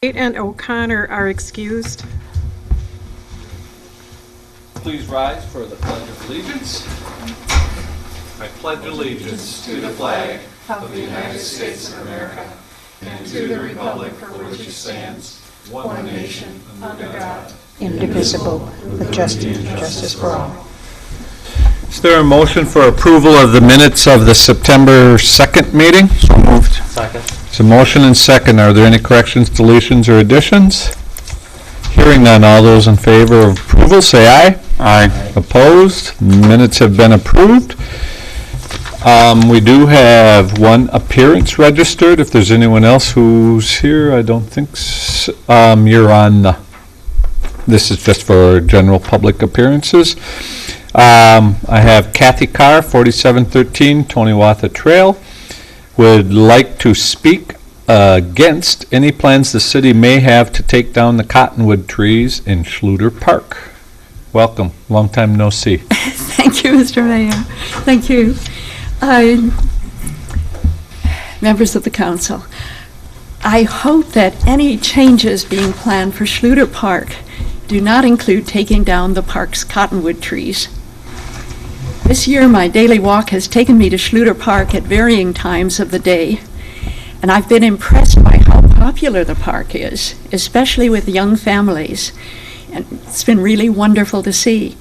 And O'Connor are excused. Please rise for the Pledge of Allegiance. I pledge allegiance to the flag of the United States of America and to the republic for which it stands, one nation, under God, indivisible, with justice for all. Is there a motion for approval of the minutes of the September 2nd meeting? So moved. Second. It's a motion and second. Are there any corrections, deletions, or additions? Hearing none, all those in favor of approval say aye. Aye. Opposed? Minutes have been approved. We do have one appearance registered. If there's anyone else who's here, I don't think so. You're on. This is just for general public appearances. I have Kathy Carr, 4713 Tonywatha Trail, would like to speak against any plans the city may have to take down the cottonwood trees in Schluter Park. Welcome. Long time no see. Thank you, Mr. Mayor. Thank you. Members of the council, I hope that any changes being planned for Schluter Park do not include taking down the park's cottonwood trees. This year, my daily walk has taken me to Schluter Park at varying times of the day, and I've been impressed by how popular the park is, especially with young families, and it's been really wonderful to see.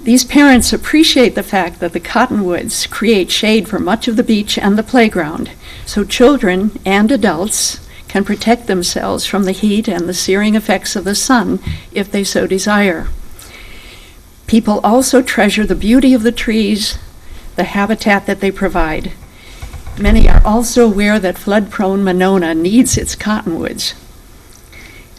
These parents appreciate the fact that the cottonwoods create shade for much of the beach and the playground, so children and adults can protect themselves from the heat and the searing effects of the sun if they so desire. People also treasure the beauty of the trees, the habitat that they provide. Many are also aware that flood-prone Monona needs its cottonwoods.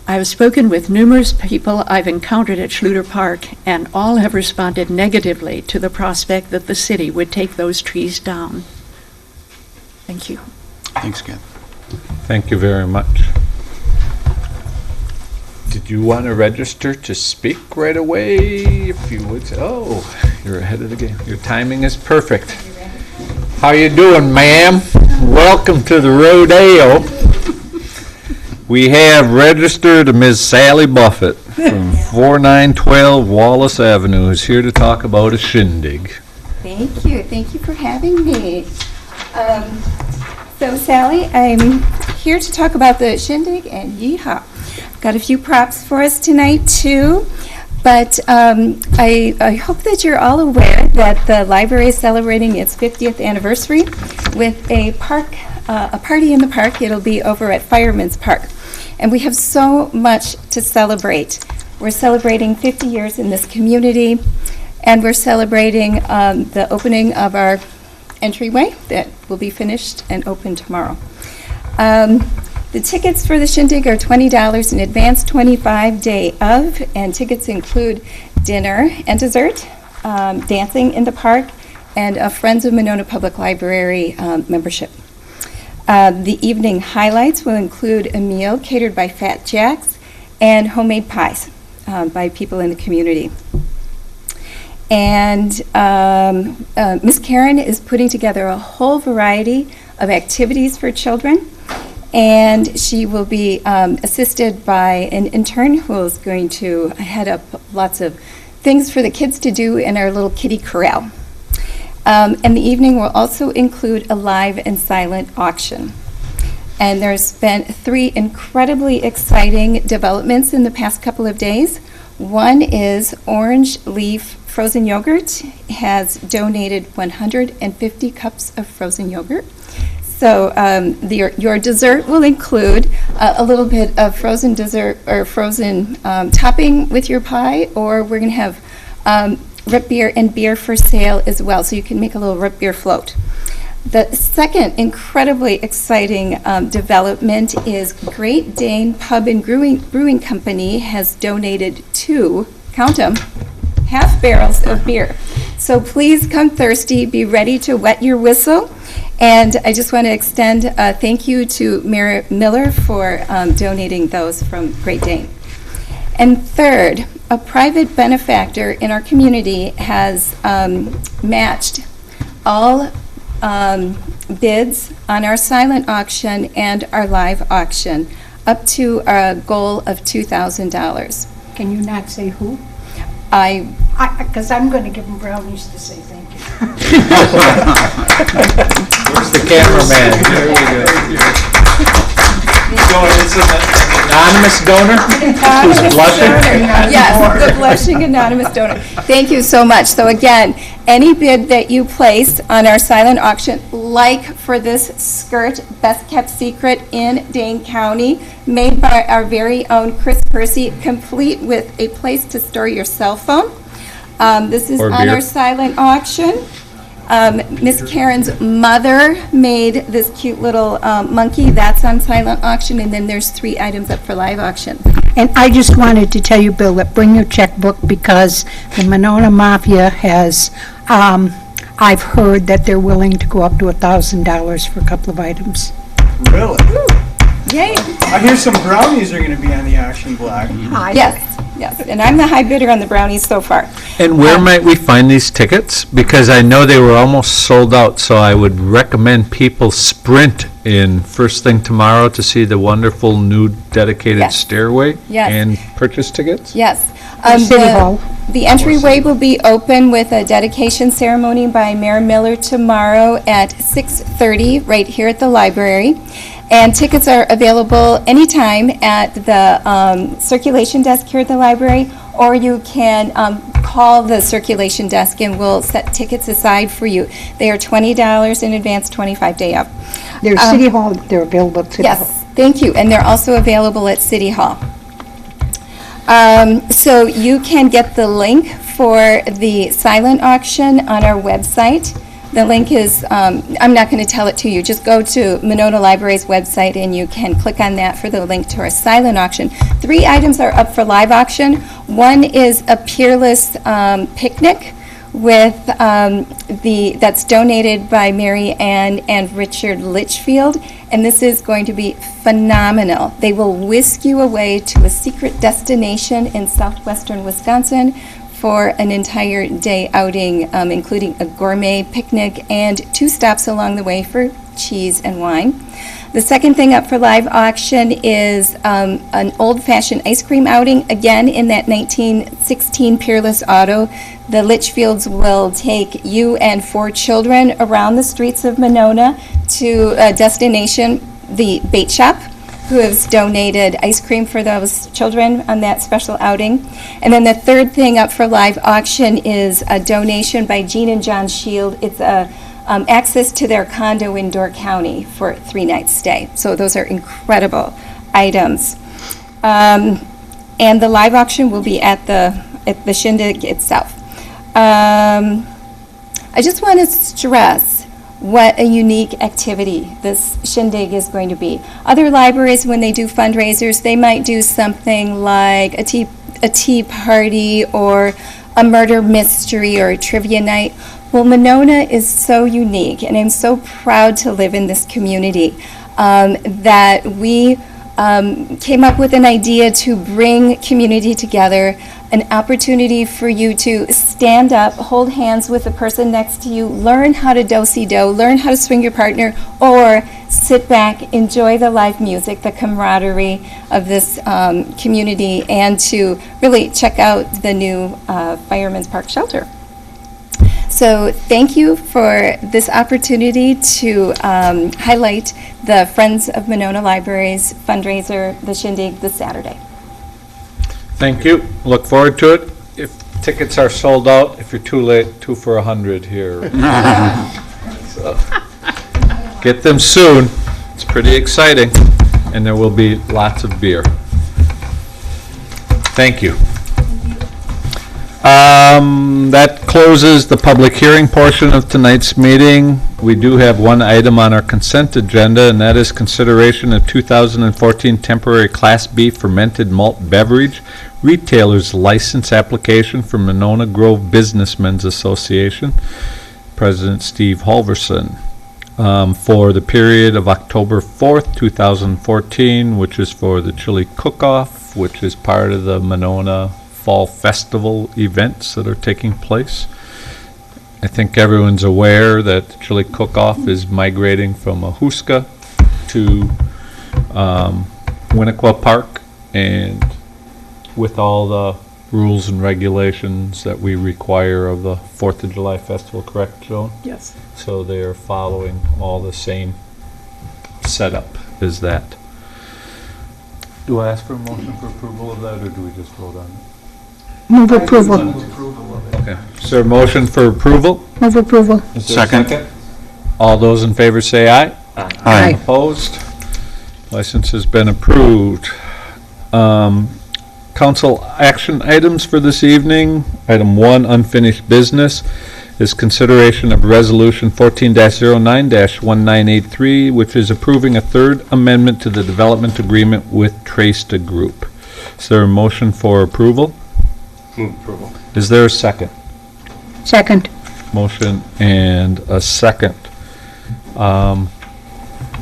I have spoken with numerous people I've encountered at Schluter Park, and all have responded negatively to the prospect that the city would take those trees down. Thank you. Thanks, Ken. Thank you very much. Did you want to register to speak right away? If you would. Oh, you're ahead of the game. Your timing is perfect. How you doing, ma'am? Welcome to the rodeo. We have registered Ms. Sally Buffett from 4912 Wallace Avenue, who's here to talk about a shindig. Thank you. Thank you for having me. So, Sally, I'm here to talk about the shindig and yeehaw. Got a few props for us tonight, too. But I hope that you're all aware that the library is celebrating its 50th anniversary with a party in the park. It'll be over at Fireman's Park. And we have so much to celebrate. We're celebrating 50 years in this community, and we're celebrating the opening of our entryway that will be finished and open tomorrow. The tickets for the shindig are $20 in advance, 25 day of, and tickets include dinner and dessert, dancing in the park, and a Friends of Monona Public Library membership. The evening highlights will include a meal catered by Fat Jack's and homemade pies by people in the community. And Miss Karen is putting together a whole variety of activities for children, and she will be assisted by an intern who is going to head up lots of things for the kids to do in our little kiddie corral. And the evening will also include a live and silent auction. And there's been 3 incredibly exciting developments in the past couple of days. One is Orange Leaf Frozen Yogurt has donated 150 cups of frozen yogurt. So your dessert will include a little bit of frozen dessert or frozen topping with your pie, or we're going to have root beer and beer for sale as well, so you can make a little root beer float. The second incredibly exciting development is Great Dane Pub and Brewing Company has donated 2, count them, half barrels of beer. So please come thirsty, be ready to wet your whistle. And I just want to extend a thank you to Mayor Miller for donating those from Great Dane. And third, a private benefactor in our community has matched all bids on our silent auction and our live auction up to a goal of $2,000. Can you not say who? Because I'm going to give them brownies to say thank you. Where's the cameraman? There we go. It's an anonymous donor who's blushing? Yes, the blushing anonymous donor. Thank you so much. So again, any bid that you place on our silent auction, like for this skirt, Best Kept Secret in Dane County, made by our very own Chris Percy, complete with a place to store your cell phone. This is Or on beer. our silent auction. Miss Karen's mother made this cute little monkey. That's on silent auction, and then there's 3 items up for live auction. And I just wanted to tell you, Bill, that bring your checkbook because the Monona Mafia has, I've heard that they're willing to go up to $1,000 for a couple of items. Really? Yay! I hear some brownies are going to be on the auction block. Yes, yes, and I'm the high bidder on the brownies so far. And where might we find these tickets? Because I know they were almost sold out, so I would recommend people sprint in first thing tomorrow to see the wonderful new dedicated Yes. stairway Yes. and purchase tickets. Yes. City Hall. The entryway will be open with a dedication ceremony by Mayor Miller tomorrow at 6:30 right here at the library. And tickets are available anytime at the circulation desk here at the library, or you can call the circulation desk and we'll set tickets aside for you. They are $20 in advance, 25 day up. They're City Hall, they're available at City Hall. Yes, thank you. And they're also available at City Hall. So you can get the link for the silent auction on our website. The link is, I'm not going to tell it to you, just go to Monona Library's website and you can click on that for the link to our silent auction. 3 items are up for live auction. One is a Peerless picnic with that's donated by Mary Ann and Richard Litchfield, and this is going to be phenomenal. They will whisk you away to a secret destination in southwestern Wisconsin for an entire day outing, including a gourmet picnic and 2 stops along the way for cheese and wine. The second thing up for live auction is an old-fashioned ice cream outing, again in that 1916 Peerless Auto. The Litchfields will take you and 4 children around the streets of Monona to a destination, the Bait Shop, who has donated ice cream for those children on that special outing. And then the third thing up for live auction is a donation by Jean and John Shield. It's access to their condo in Door County for a 3-night stay. So those are incredible items. And the live auction will be at the shindig itself. I just want to stress what a unique activity this shindig is going to be. Other libraries, when they do fundraisers, they might do something like a tea party or a murder mystery or a trivia night. Well, Monona is so unique, and I'm so proud to live in this community that we came up with an idea to bring community together, an opportunity for you to stand up, hold hands with the person next to you, learn how to do-si-do, learn how to swing your partner, or sit back, enjoy the live music, the camaraderie of this community, and to really check out the new Fireman's Park Shelter. So thank you for this opportunity to highlight the Friends of Monona Libraries fundraiser, the Shindig, this Saturday. Thank you. Look forward to it. If tickets are sold out, if you're too late, 2 for $100 here. So, get them soon. It's pretty exciting, and there will be lots of beer. Thank you. That closes the public hearing portion of tonight's meeting. We do have one item on our consent agenda, and that is consideration of 2014 temporary Class B fermented malt beverage retailer's license application for Monona Grove Businessmen's Association, President Steve Halverson, for the period of October 4th, 2014, which is for the chili cook-off, which is part of the Monona Fall Festival events that are taking place. I think everyone's aware that the chili cook-off is migrating from a Huska to Winnequa Park, and with all the rules and regulations that we require of the 4th of July Festival, correct, Joan? Yes. So they are following all the same setup as that. Do I ask for a motion for approval of that, or do we just vote on it? Move approval. Okay. Is there a motion for approval? Move approval. Is there a second? All those in favor say aye. Aye. Opposed? License has been approved. Council action items for this evening. Item 1, unfinished business, is consideration of Resolution 14-09-1983, which is approving a third amendment to the development agreement with Trasta Group. Is there a motion for approval? Move approval. Is there a second? Second. Motion and a second.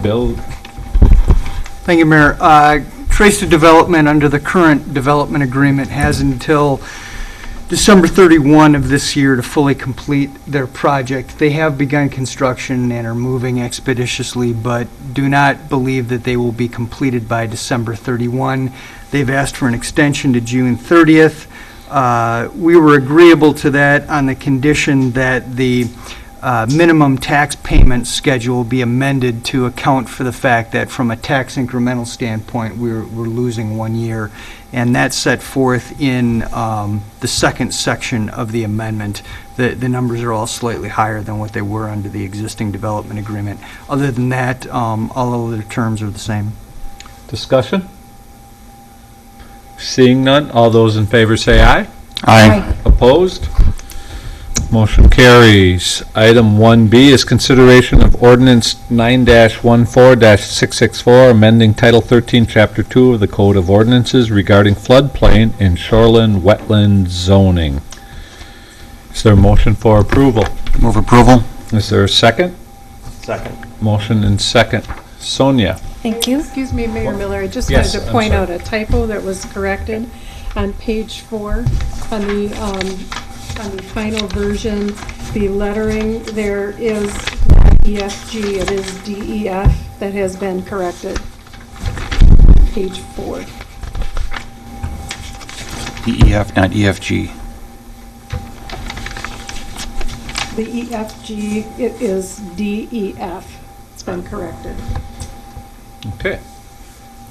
Bill? Thank you, Mayor. Trasta Development, under the current development agreement, has until December 31 of this year to fully complete their project. They have begun construction and are moving expeditiously, but do not believe that they will be completed by December 31. They've asked for an extension to June 30th. We were agreeable to that on the condition that the minimum tax payment schedule be amended to account for the fact that from a tax incremental standpoint, we're losing 1 year. And that's set forth in the second section of the amendment. The numbers are all slightly higher than what they were under the existing development agreement. Other than that, all other terms are the same. Discussion? Seeing none, all those in favor say aye. Aye. Opposed? Motion carries. Item 1B is consideration of ordinance 9-14-664, amending Title 13, Chapter 2 of the Code of Ordinances regarding floodplain and shoreline wetland zoning. Is there a motion for approval? Move approval. Is there a second? Second. Motion and second. Sonia? Thank you. Excuse me, Mayor Miller, I just Yes, wanted to I'm point sorry. out a typo that was corrected on page 4, on the final version. The lettering there is not EFG, it is DEF. That has been corrected. Page 4. DEF, not EFG. The EFG, it is DEF. It's been corrected. Okay.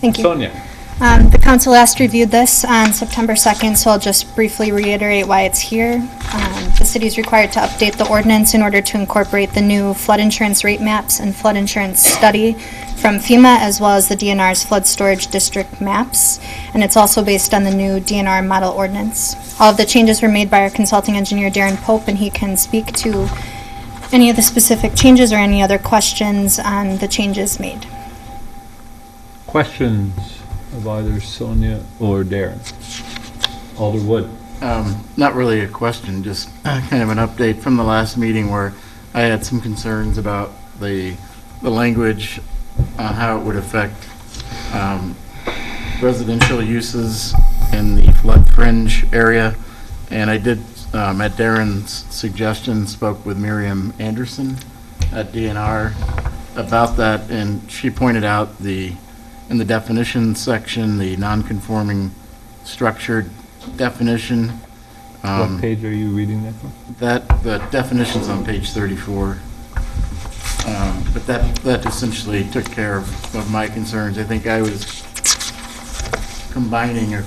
Thank you. Sonia? The council last reviewed this on September 2nd, so I'll just briefly reiterate why it's here. The city is required to update the ordinance in order to incorporate the new flood insurance rate maps and flood insurance study from FEMA, as well as the DNR's flood storage district maps, and it's also based on the new DNR model ordinance. All of the changes were made by our consulting engineer, Darren Pope, and he can speak to any of the specific changes or any other questions on the changes made. Questions of either Sonia or Darren? Alder Wood? Not really a question, just kind of an update from the last meeting where I had some concerns about the language on how it would affect residential uses in the flood fringe area. And I did, at Darren's suggestion, spoke with Miriam Anderson at DNR about that, and she pointed out in the definition section, the non-conforming structured definition. What page are you reading that from? The definition's on page 34. But that essentially took care of my concerns. I think I was combining or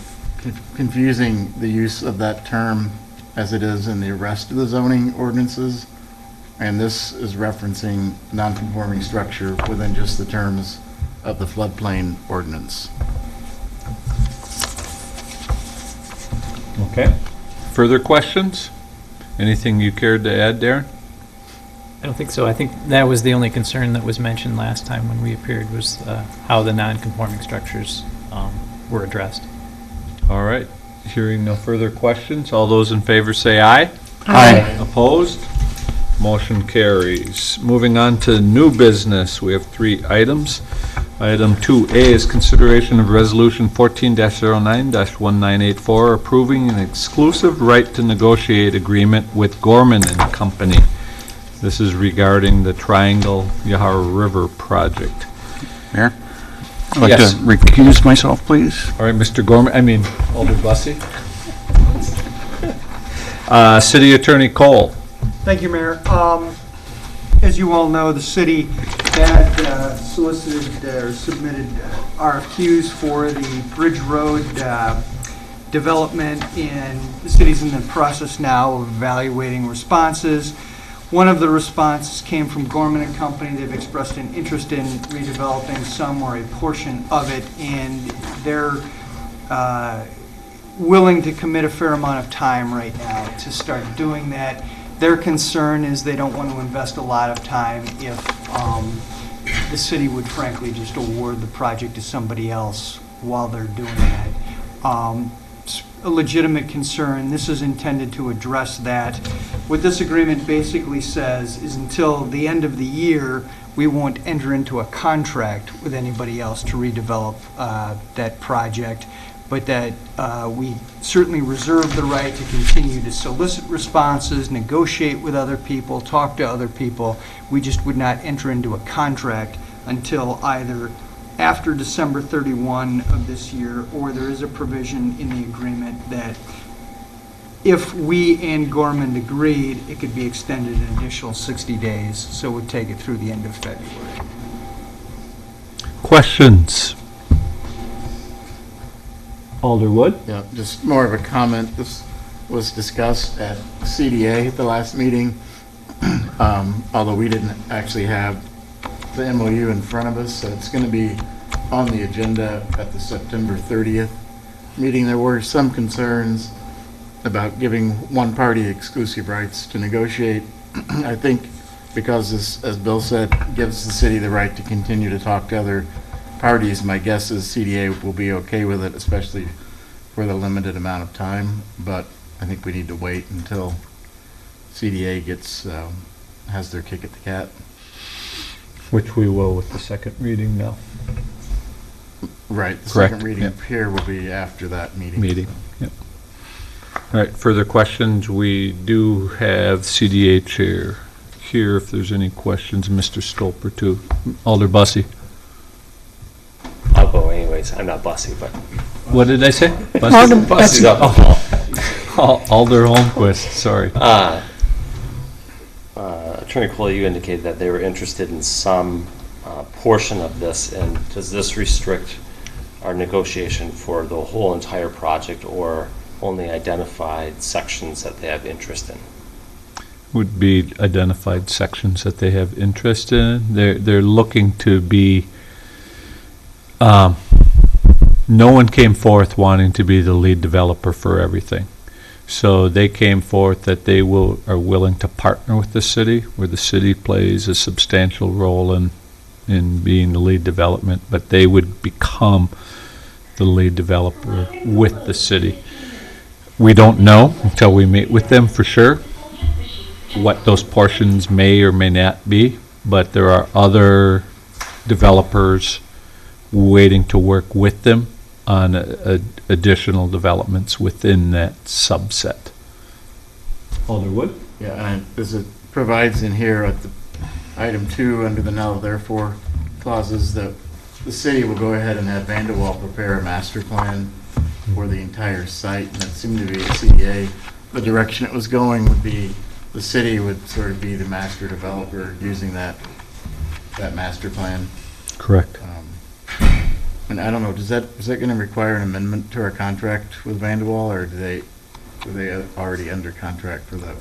confusing the use of that term as it is in the rest of the zoning ordinances. And this is referencing non-conforming structure within just the terms of the floodplain ordinance. Okay. Further questions? Anything you cared to add, Darren? I don't think so. I think that was the only concern that was mentioned last time when we appeared, was how the non-conforming structures were addressed. All right. Hearing no further questions, all those in favor say aye. Aye. Opposed? Motion carries. Moving on to new business, we have 3 items. Item 2A is consideration of Resolution 14-09-1984, approving an exclusive right to negotiate agreement with Gorman and Company. This is regarding the Triangle Yahara River project. Mayor? I'd like Yes. to recuse myself, please. All right, Mr. Gorman, Alder Bussey. City Attorney Cole. Thank you, Mayor. As you all know, the city had solicited or submitted RFQs for the Bridge Road development, and the city's in the process now of evaluating responses. One of the responses came from Gorman and Company. They've expressed an interest in redeveloping some or a portion of it, and they're willing to commit a fair amount of time right now to start doing that. Their concern is they don't want to invest a lot of time if the city would frankly just award the project to somebody else while they're doing that. It's a legitimate concern. This is intended to address that. What this agreement basically says is until the end of the year, we won't enter into a contract with anybody else to redevelop that project, but that we certainly reserve the right to continue to solicit responses, negotiate with other people, talk to other people. We just would not enter into a contract until either after December 31 of this year, or there is a provision in the agreement that if we and Gorman agreed, it could be extended an additional 60 days, so it would take it through the end of February. Questions? Alder Wood? Yeah, just more of a comment. This was discussed at CDA at the last meeting, although we didn't actually have the MOU in front of us, so it's going to be on the agenda at the September 30th meeting. There were some concerns about giving one party exclusive rights to negotiate. I think because this, as Bill said, gives the city the right to continue to talk to other parties, my guess is CDA will be okay with it, especially for the limited amount of time, but I think we need to wait until CDA gets, has their kick at the cat. Which we will with the second reading now. Right, the Correct, second reading yep. here will be after that meeting. Yep. All right, further questions? We do have CDA chair here if there's any questions. Mr. Stolper too. Alder Bussey. I'll go anyways. I'm not Bussey, but What did I say? Alder Bussey's up the hall. Alder Holmquist, sorry. Attorney Cole, you indicated that they were interested in some portion of this, and does this restrict our negotiation for the whole entire project or only identified sections that they have interest in? Would be identified sections that they have interest in. They're looking to be, no one came forth wanting to be the lead developer for everything. So they came forth that they are willing to partner with the city, where the city plays a substantial role in being the lead development, but they would become the lead developer with the city. We don't know until we meet with them for sure what those portions may or may not be, but there are other developers waiting to work with them on additional developments within that subset. Alder Wood? Yeah, and it provides in here at the item 2 under the now therefore clauses that the city will go ahead and have Vanderwall prepare a master plan for the entire site, and it seemed to be at CDA. The direction it was going would be the city would sort of be the master developer using that master plan. Correct. And I don't know, is that going to require an amendment to our contract with Vanderwall, or are they already under contract for that?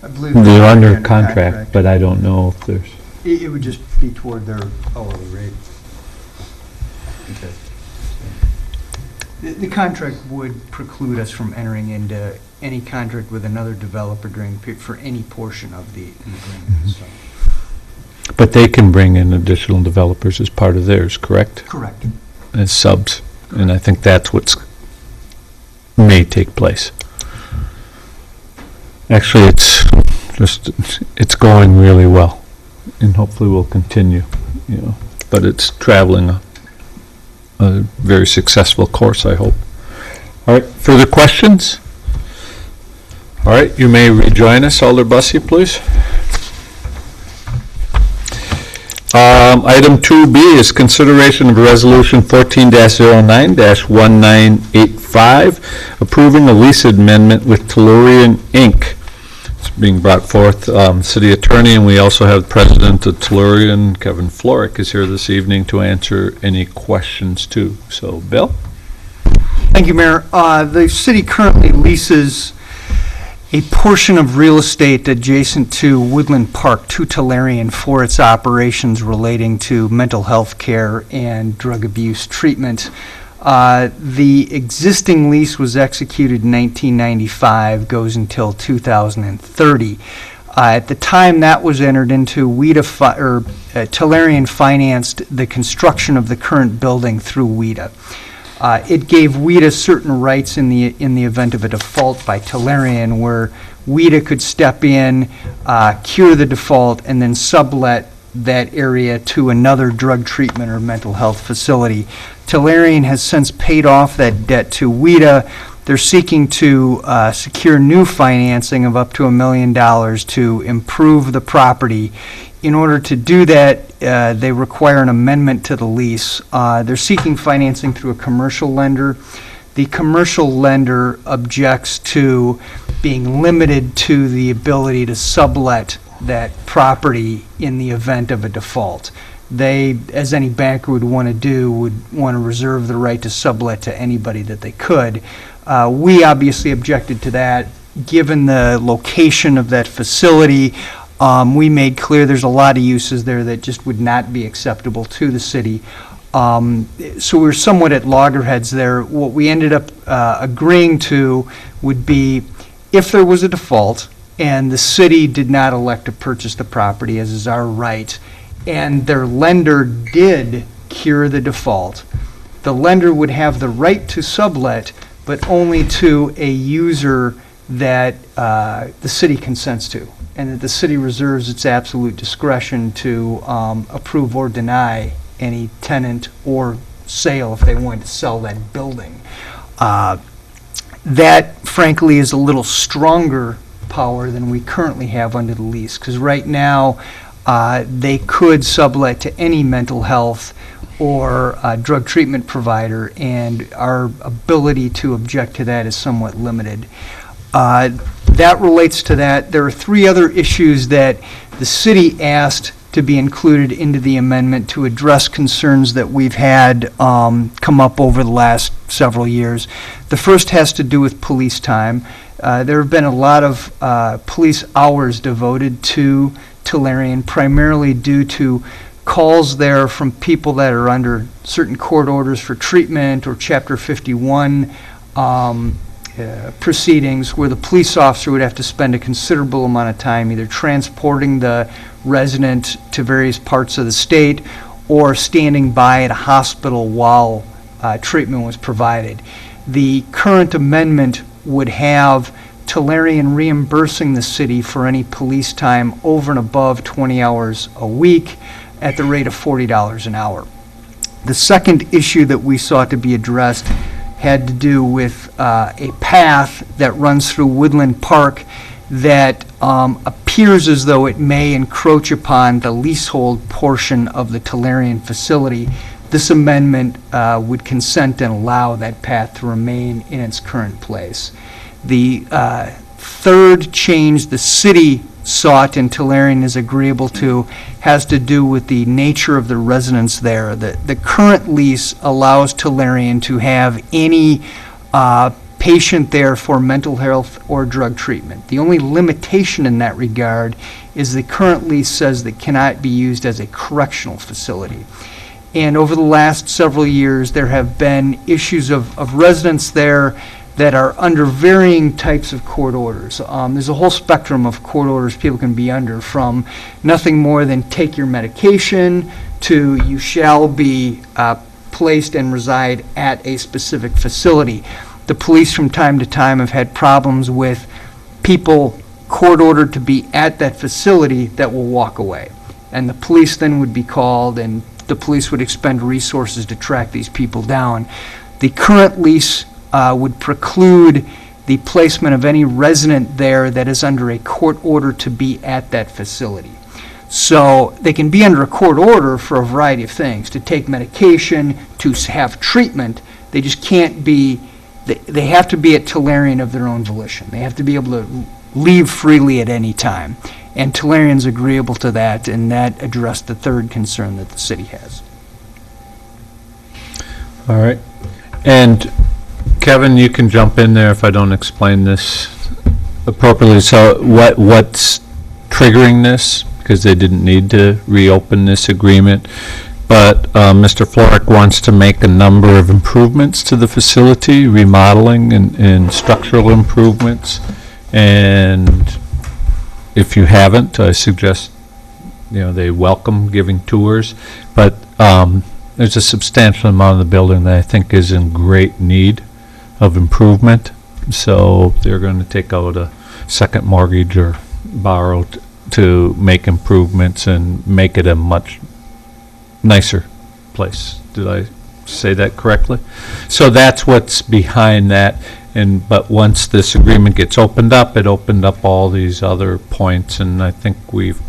I believe They're under contract, but I don't know if there's. It would just be toward their hourly rate. Okay. The contract would preclude us from entering into any contract with another developer for any portion of the agreement, so. But they can bring in additional developers as part of theirs, correct? Correct. As subs, and I think that's what's may take place. Actually, it's going really well, and hopefully will continue, but it's traveling a very successful course, I hope. All right, further questions? All right, you may rejoin us, Alder Bussey, please. Item 2B is consideration of Resolution 14-09-1985, approving a lease amendment with Tellurian, Inc. It's being brought forth, City Attorney, and we also have President of Tellurian, Kevin Florick, is here this evening to answer any questions too. So, Bill? Thank you, Mayor. The city currently leases a portion of real estate adjacent to Woodland Park to Tellurian for its operations relating to mental health care and drug abuse treatment. The existing lease was executed in 1995, goes until 2030. At the time that was entered into, Tellurian financed the construction of the current building through WIDA. It gave WIDA certain rights in the event of a default by Tellurian, where WIDA could step in, cure the default, and then sublet that area to another drug treatment or mental health facility. Tellurian has since paid off that debt to WIDA. They're seeking to secure new financing of up to $1 million to improve the property. In order to do that, they require an amendment to the lease. They're seeking financing through a commercial lender. The commercial lender objects to being limited to the ability to sublet that property in the event of a default. They, as any banker would want to do, would want to reserve the right to sublet to anybody that they could. We obviously objected to that. Given the location of that facility, we made clear there's a lot of uses there that just would not be acceptable to the city. So we're somewhat at loggerheads there. What we ended up agreeing to would be, if there was a default and the city did not elect to purchase the property, as is our right, and their lender did cure the default, the lender would have the right to sublet, but only to a user that the city consents to, and that the city reserves its absolute discretion to approve or deny any tenant or sale if they wanted to sell that building. That, frankly, is a little stronger power than we currently have under the lease, because right now they could sublet to any mental health or drug treatment provider, and our ability to object to that is somewhat limited. That relates to that. There are three other issues that the city asked to be included into the amendment to address concerns that we've had come up over the last several years. The first has to do with police time. There have been a lot of police hours devoted to Tellurian, primarily due to calls there from people that are under certain court orders for treatment or Chapter 51 proceedings, where the police officer would have to spend a considerable amount of time either transporting the resident to various parts of the state or standing by at a hospital while treatment was provided. The current amendment would have Tellurian reimbursing the city for any police time over and above 20 hours a week at the rate of $40 an hour. The second issue that we sought to be addressed had to do with a path that runs through Woodland Park that appears as though it may encroach upon the leasehold portion of the Tellurian facility. This amendment would consent and allow that path to remain in its current place. The third change the city sought and Tellurian is agreeable to has to do with the nature of the residents there. The current lease allows Tellurian to have any patient there for mental health or drug treatment. The only limitation in that regard is the current lease says that cannot be used as a correctional facility. And over the last several years, there have been issues of residents there that are under varying types of court orders. There's a whole spectrum of court orders people can be under, from nothing more than take your medication to you shall be placed and reside at a specific facility. The police from time to time have had problems with people court ordered to be at that facility that will walk away. And the police then would be called, and the police would expend resources to track these people down. The current lease would preclude the placement of any resident there that is under a court order to be at that facility. So they can be under a court order for a variety of things, to take medication, to have treatment. They just can't be, they have to be at Tellurian of their own volition. They have to be able to leave freely at any time. And Tellurian's agreeable to that, and that addressed the third concern that the city has. All right. And Kevin, you can jump in there if I don't explain this appropriately. So what's triggering this? Because they didn't need to reopen this agreement. But Mr. Florek wants to make a number of improvements to the facility, remodeling and structural improvements. And if you haven't, I suggest, they welcome giving tours. But there's a substantial amount of the building that I think is in great need of improvement. So they're going to take out a second mortgage or borrow to make improvements and make it a much nicer place. Did I say that correctly? So that's what's behind that. But once this agreement gets opened up, it opened up all these other points, and I think we've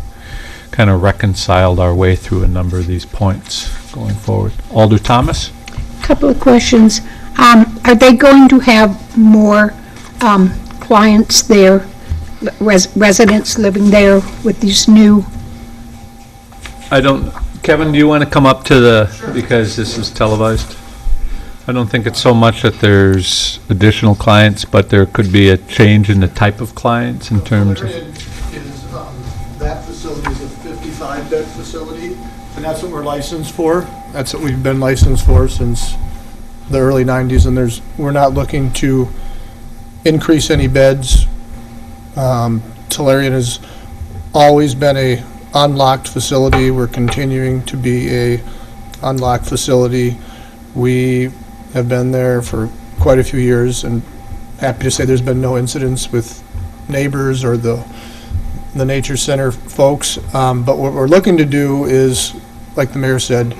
kind of reconciled our way through a number of these points going forward. Alder Thomas? Couple of questions. Are they going to have more clients there, residents living there with these new? Kevin, do you want to come up to the, because this is televised? I don't think it's so much that there's additional clients, but there could be a change in the type of clients in terms of. That facility is a 55-bed facility, and that's what we're licensed for. That's what we've been licensed for since the early 90s, and we're not looking to increase any beds. Tellurian has always been a unlocked facility. We're continuing to be a unlocked facility. We have been there for quite a few years, and happy to say there's been no incidents with neighbors or the Nature Center folks. But what we're looking to do is, like the mayor said,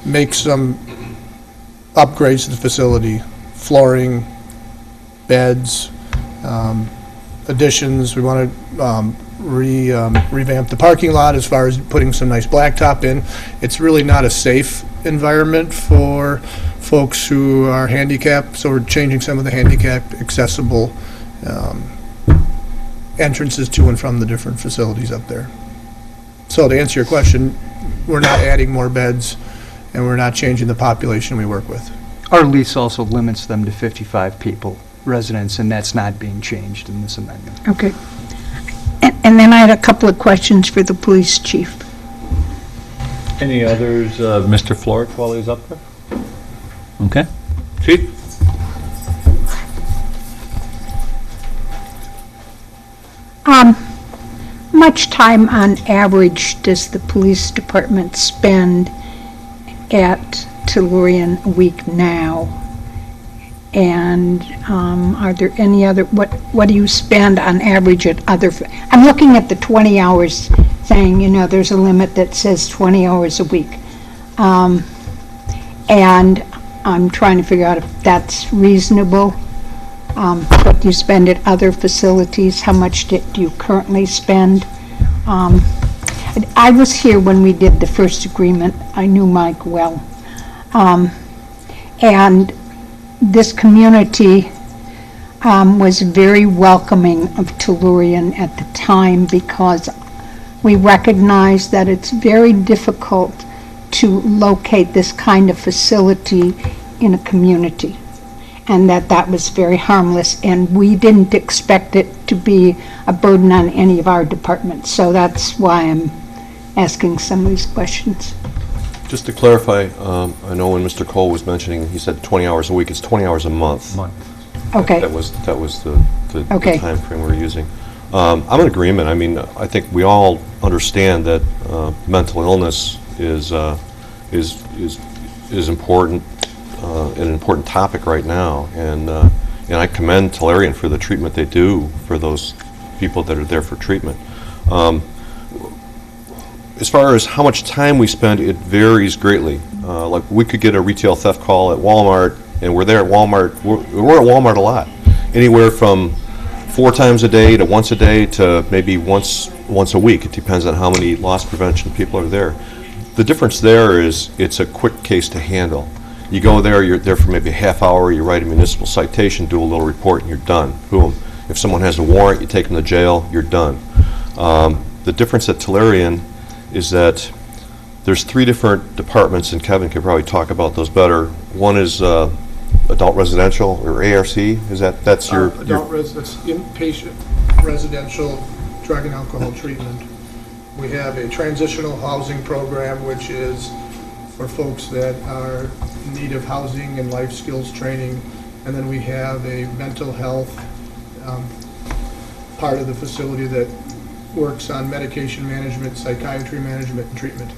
make some upgrades to the facility, flooring, beds, additions. We want to revamp the parking lot as far as putting some nice blacktop in. It's really not a safe environment for folks who are handicapped, so we're changing some of the handicap accessible entrances to and from the different facilities up there. So to answer your question, we're not adding more beds, and we're not changing the population we work with. Our lease also limits them to 55 people, residents, and that's not being changed in this amendment. Okay. And then I had a couple of questions for the police chief. Any others, Mr. Florek, while he's up there? Okay. Chief? Much time on average does the police department spend at Tellurian a week now? And are there any other, what do you spend on average at other, I'm looking at the 20 hours thing, there's a limit that says 20 hours a week. And I'm trying to figure out if that's reasonable. What do you spend at other facilities? How much do you currently spend? I was here when we did the first agreement. I knew Mike well. And this community was very welcoming of Tellurian at the time, because we recognize that it's very difficult to locate this kind of facility in a community, and that was very harmless, and we didn't expect it to be a burden on any of our departments. So that's why I'm asking some of these questions. Just to clarify, I know when Mr. Cole was mentioning, he said 20 hours a week. It's 20 hours a month. Okay. That was the Okay. time frame we were using. I'm in agreement. I mean, I think we all understand that mental illness is important, an important topic right now, and I commend Tellurian for the treatment they do for those people that are there for treatment. As far as how much time we spend, it varies greatly. Like, we could get a retail theft call at Walmart, and we're there at Walmart. We're at Walmart a lot, anywhere from 4 times a day to once a day to maybe once a week. It depends on how many loss prevention people are there. The difference there is it's a quick case to handle. You go there, you're there for maybe a half hour, you write a municipal citation, do a little report, and you're done. Boom. If someone has a warrant, you take them to jail, you're done. The difference at Tellurian is that there's 3 different departments, and Kevin could probably talk about those better. One is adult residential, or ARC, that's your... That's inpatient residential drug and alcohol treatment. We have a transitional housing program, which is for folks that are in need of housing and life skills training. And then we have a mental health part of the facility that works on medication management, psychiatry management, and treatment.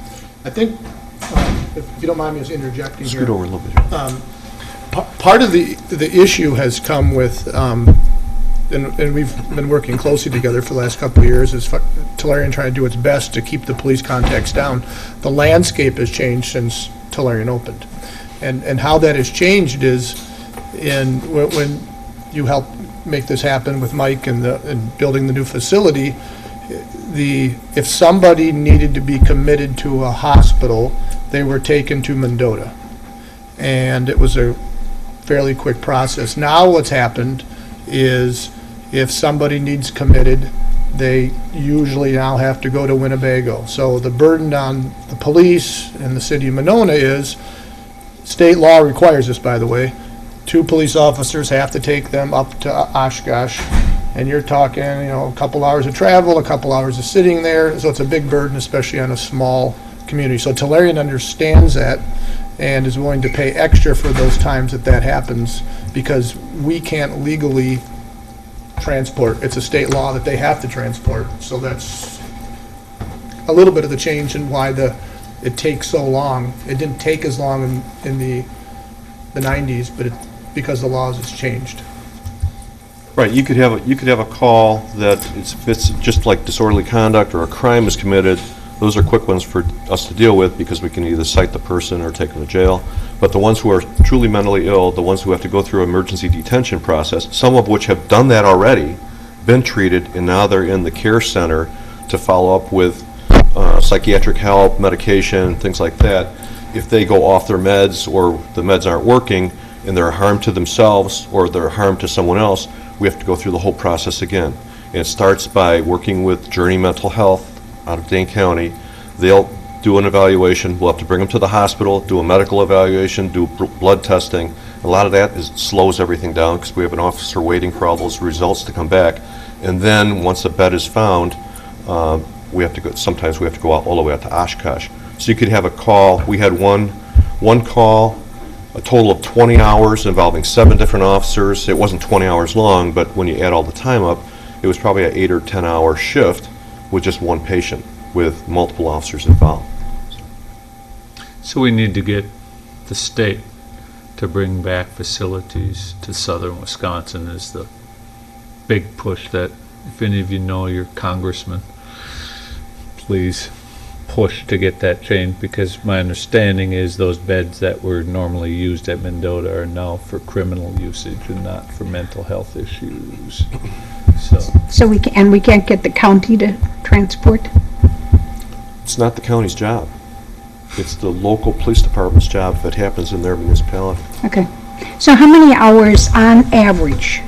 I think, if you don't mind me just interjecting here. Scoot over a little bit. Part of the issue has come with, and we've been working closely together for the last couple of years, is Tellurian trying to do its best to keep the police contacts down. The landscape has changed since Tellurian opened. And how that has changed is when you helped make this happen with Mike and building the new facility, if somebody needed to be committed to a hospital, they were taken to Monona. And it was a fairly quick process. Now what's happened is if somebody needs committed, they usually now have to go to Winnebago. So the burden on the police in the city of Monona is, state law requires this, by the way, 2 police officers have to take them up to Oshkosh. And you're talking, a couple hours of travel, a couple hours of sitting there, so it's a big burden, especially on a small community. So Tellurian understands that and is willing to pay extra for those times that happens, because we can't legally transport. It's a state law that they have to transport. So that's a little bit of the change in why it takes so long. It didn't take as long in the 90s, but because the laws has changed. Right, you could have a call that it's just like disorderly conduct or a crime is committed. Those are quick ones for us to deal with because we can either cite the person or take them to jail. But the ones who are truly mentally ill, the ones who have to go through emergency detention process, some of which have done that already, been treated, and now they're in the care center to follow up with psychiatric help, medication, things like that. If they go off their meds or the meds aren't working and they're a harm to themselves or they're a harm to someone else, we have to go through the whole process again. And it starts by working with Journey Mental Health out of Dane County. They'll do an evaluation. We'll have to bring them to the hospital, do a medical evaluation, do blood testing. A lot of that slows everything down because we have an officer waiting for all those results to come back. And then once a bed is found, sometimes we have to go out all the way out to Oshkosh. So you could have a call. We had one call, a total of 20 hours involving 7 different officers. It wasn't 20 hours long, but when you add all the time up, it was probably an 8 or 10 hour shift with just one patient with multiple officers involved. So we need to get the state to bring back facilities to southern Wisconsin is the big push that, if any of you know your congressman, please push to get that changed, because my understanding is those beds that were normally used at Mendota are now for criminal usage and not for mental health issues. So we can't get the county to transport? It's not the county's job. It's the local police department's job if it happens in their municipality. Okay. So how many hours on average?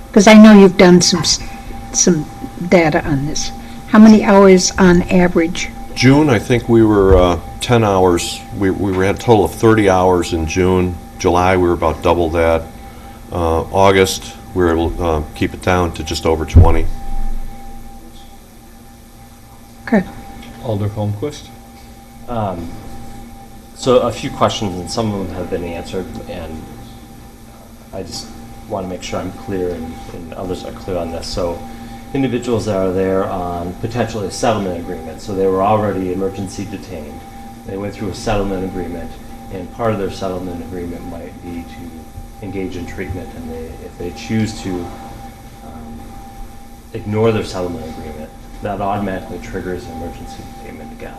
Because I know you've done some data on this. How many hours on average? June, I think we were 10 hours. We had a total of 30 hours in June. July, we were about double that. August, we were able to keep it down to just over 20. Okay. Alder Holmquist? So a few questions, and some of them have been answered, and I just want to make sure I'm clear and others are clear on this. So individuals that are there on potentially a settlement agreement, so they were already emergency detained. They went through a settlement agreement, and part of their settlement agreement might be to engage in treatment, and if they choose to ignore their settlement agreement, that automatically triggers emergency detainment again.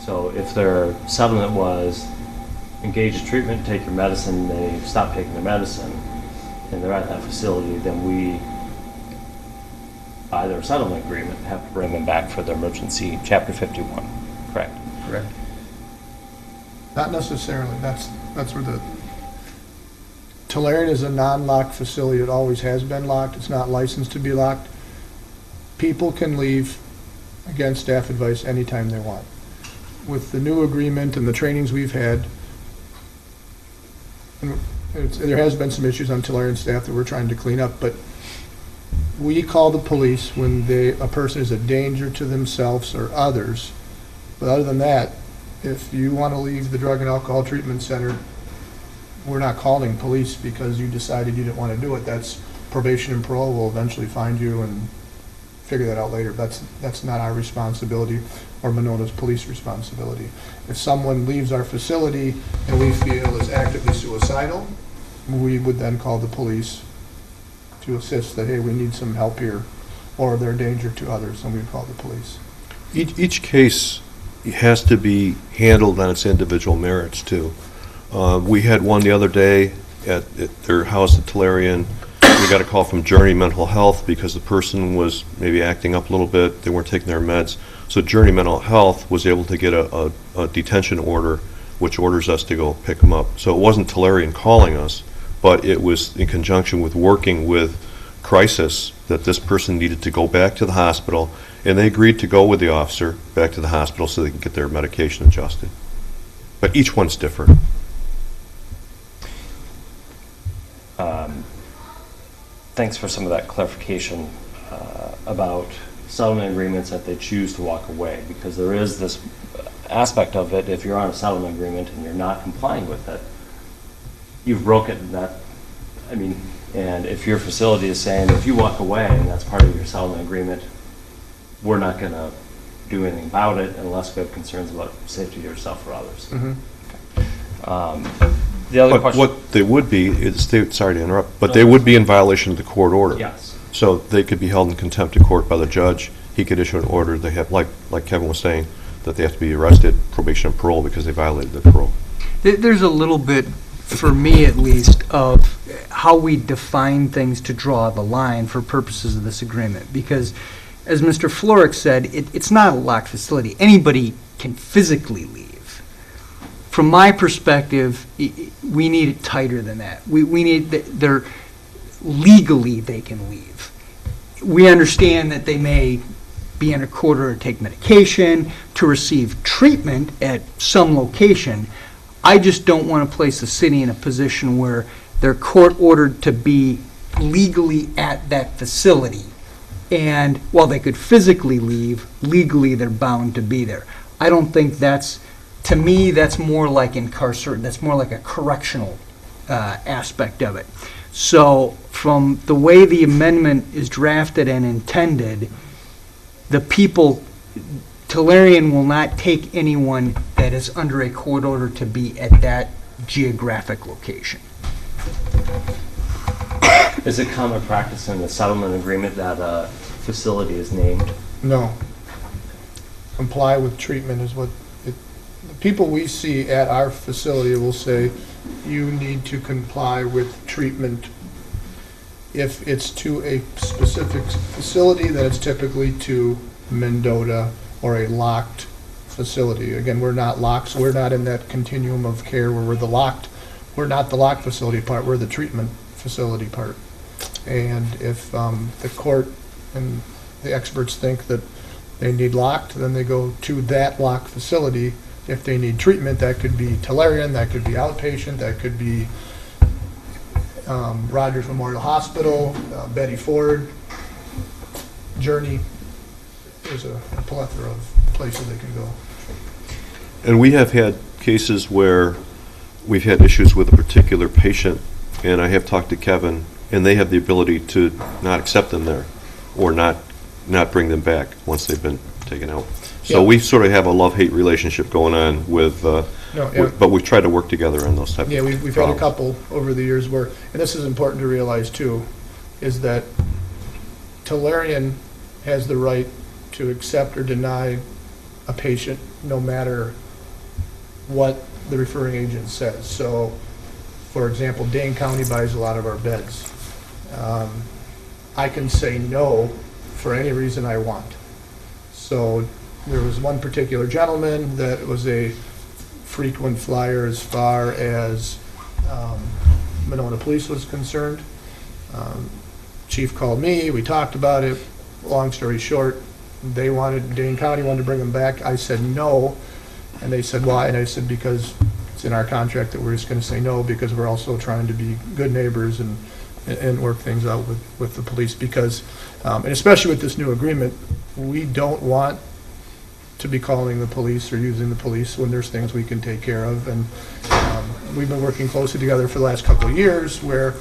So if their settlement was engage in treatment, take your medicine, they stop taking their medicine, and they're at that facility, then we by their settlement agreement, have to bring them back for the emergency Chapter 51, correct? Correct. Not necessarily, that's where the, Tellurian is a non-locked facility, it always has been locked, it's not licensed to be locked. People can leave against staff advice anytime they want. With the new agreement and the trainings we've had, and there has been some issues on Tellurian staff that we're trying to clean up, but we call the police when a person is a danger to themselves or others. But other than that, if you want to leave the Drug and Alcohol Treatment Center, we're not calling police because you decided you didn't want to do it. That's probation and parole will eventually find you and figure that out later. That's not our responsibility or Monona's police responsibility. If someone leaves our facility and we feel is actively suicidal, we would then call the police to assist that, hey, we need some help here, or they're a danger to others, and we would call the police. Each case has to be handled on its individual merits, too. We had one the other day at their house at Tellurian. We got a call from Journey Mental Health because the person was maybe acting up a little bit. They weren't taking their meds. So Journey Mental Health was able to get a detention order, which orders us to go pick them up. So it wasn't Tellurian calling us, but it was in conjunction with working with Crisis that this person needed to go back to the hospital, and they agreed to go with the officer back to the hospital so they can get their medication adjusted. But each one's different. Thanks for some of that clarification about settlement agreements that they choose to walk away, because there is this aspect of it. If you're on a settlement agreement and you're not complying with it, you've broken that. I mean, and if your facility is saying if you walk away and that's part of your settlement agreement, we're not going to do anything about it unless we have concerns about safety of yourself or others. The other But question. what they would be is, sorry to interrupt, but they would be in violation of the court order. Yes. So they could be held in contempt of court by the judge. He could issue an order. They have, like Kevin was saying, that they have to be arrested, probation and parole, because they violated the parole. There's a little bit, for me at least, of how we define things to draw the line for purposes of this agreement. Because, as Mr. Florek said, it's not a locked facility. Anybody can physically leave. From my perspective, we need it tighter than that. We need, legally they can leave. We understand that they may be in a court order to take medication, to receive treatment at some location. I just don't want to place the city in a position where they're court ordered to be legally at that facility. And while they could physically leave, legally they're bound to be there. I don't think that's, to me, that's more like that's more like a correctional aspect of it. So from the way the amendment is drafted and intended, the people, Tellurian will not take anyone that is under a court order to be at that geographic location. Is it common practice in the settlement agreement that a facility is named? No. Comply with treatment is what, the people we see at our facility will say, you need to comply with treatment. If it's to a specific facility, then it's typically to Mendota or a locked facility. Again, we're not locked, so we're not in that continuum of care where we're we're not the locked facility part, we're the treatment facility part. And if the court and the experts think that they need locked, then they go to that locked facility. If they need treatment, that could be Tellurian, that could be outpatient, that could be Rogers Memorial Hospital, Betty Ford, Journey. There's a plethora of places they can go. And we have had cases where we've had issues with a particular patient, and I have talked to Kevin, and they have the ability to not accept them there or not bring them back once they've been taken out. So Yeah. we sort of have a love-hate relationship going on with, but we've tried to work together on those type of Yeah, we've had a problems. couple over the years where, and this is important to realize too, is that Tellurian has the right to accept or deny a patient no matter what the referring agent says. So, for example, Dane County buys a lot of our beds. I can say no for any reason I want. So there was one particular gentleman that was a frequent flyer as far as Monona Police was concerned. Chief called me, we talked about it. Long story short, Dane County wanted to bring him back. I said no, and they said why? And I said because it's in our contract that we're just going to say no, because we're also trying to be good neighbors and work things out with the police, because, and especially with this new agreement, we don't want to be calling the police or using the police when there's things we can take care of. And we've been working closely together for the last couple of years, where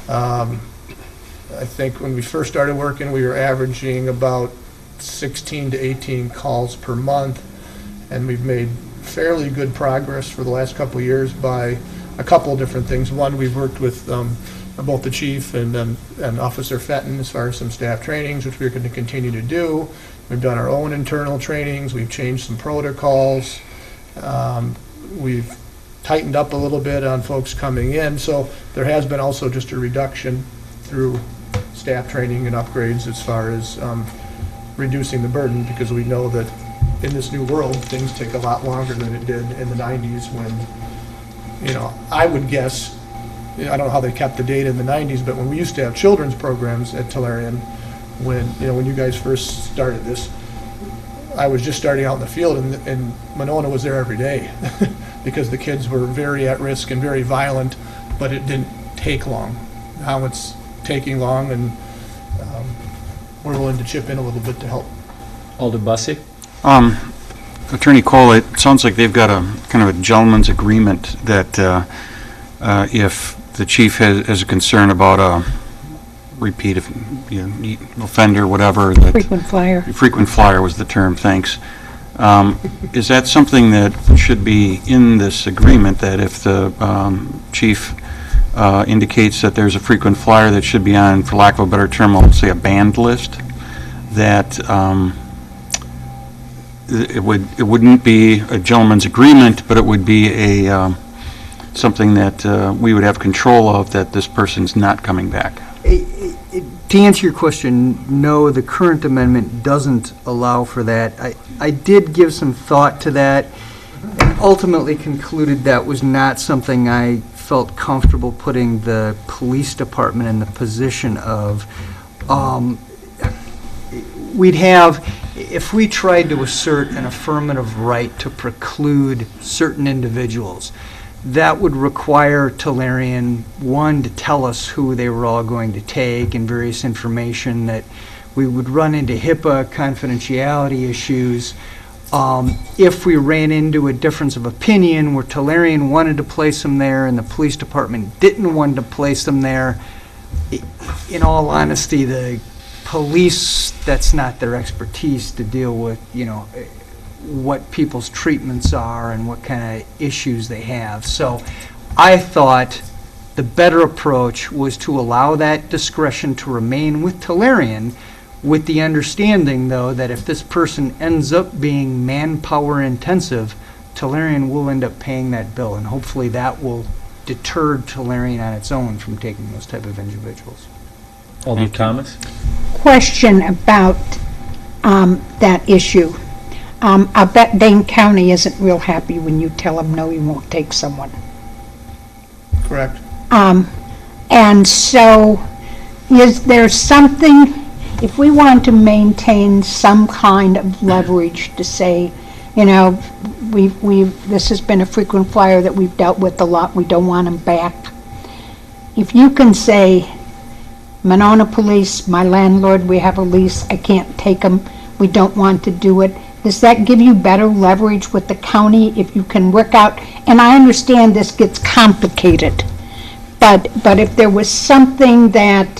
I think when we first started working, we were averaging about 16 to 18 calls per month, and we've made fairly good progress for the last couple of years by a couple of different things. One, we've worked with both the chief and Officer Fenton as far as some staff trainings, which we're going to continue to do. We've done our own internal trainings. We've changed some protocols. We've tightened up a little bit on folks coming in. So there has been also just a reduction through staff training and upgrades as far as reducing the burden, because we know that in this new world, things take a lot longer than it did in the 90s when, I would guess, I don't know how they kept the data in the 90s, but when we used to have children's programs at Tellurian, when you guys first started this, I was just starting out in the field, and Monona was there every day because the kids were very at risk and very violent, but it didn't take long. Now it's taking long, and we're willing to chip in a little bit to help. Alder Bussey? Attorney Cole, it sounds like they've got a kind of a gentleman's agreement that if the chief has a concern about a repeat offender, whatever. Frequent flyer. Frequent flyer was the term, thanks. Is that something that should be in this agreement, that if the chief indicates that there's a frequent flyer that should be on, for lack of a better term, I'll say a banned list, that it wouldn't be a gentleman's agreement, but it would be a something that we would have control of, that this person's not coming back? To answer your question, no, the current amendment doesn't allow for that. I did give some thought to that, and ultimately concluded that was not something I felt comfortable putting the police department in the position of. We'd have, if we tried to assert an affirmative right to preclude certain individuals, that would require Tellurian, one, to tell us who they were all going to take and various information, that we would run into HIPAA confidentiality issues. If we ran into a difference of opinion where Tellurian wanted to place them there and the police department didn't want to place them there, in all honesty, the police, that's not their expertise to deal with, what people's treatments are and what kind of issues they have. So I thought the better approach was to allow that discretion to remain with Tellurian, with the understanding, though, that if this person ends up being manpower intensive, Tellurian will end up paying that bill, and hopefully that will deter Tellurian on its own from taking those type of individuals. Alder Thomas? Question about that issue. I bet Dane County isn't real happy when you tell them, no, you won't take someone. Correct. And so, is there something, if we want to maintain some kind of leverage to say, this has been a frequent flyer that we've dealt with a lot, we don't want them back. If you can say, Monona Police, my landlord, we have a lease, I can't take them, we don't want to do it, does that give you better leverage with the county if you can work out? And I understand this gets complicated, but if there was something that,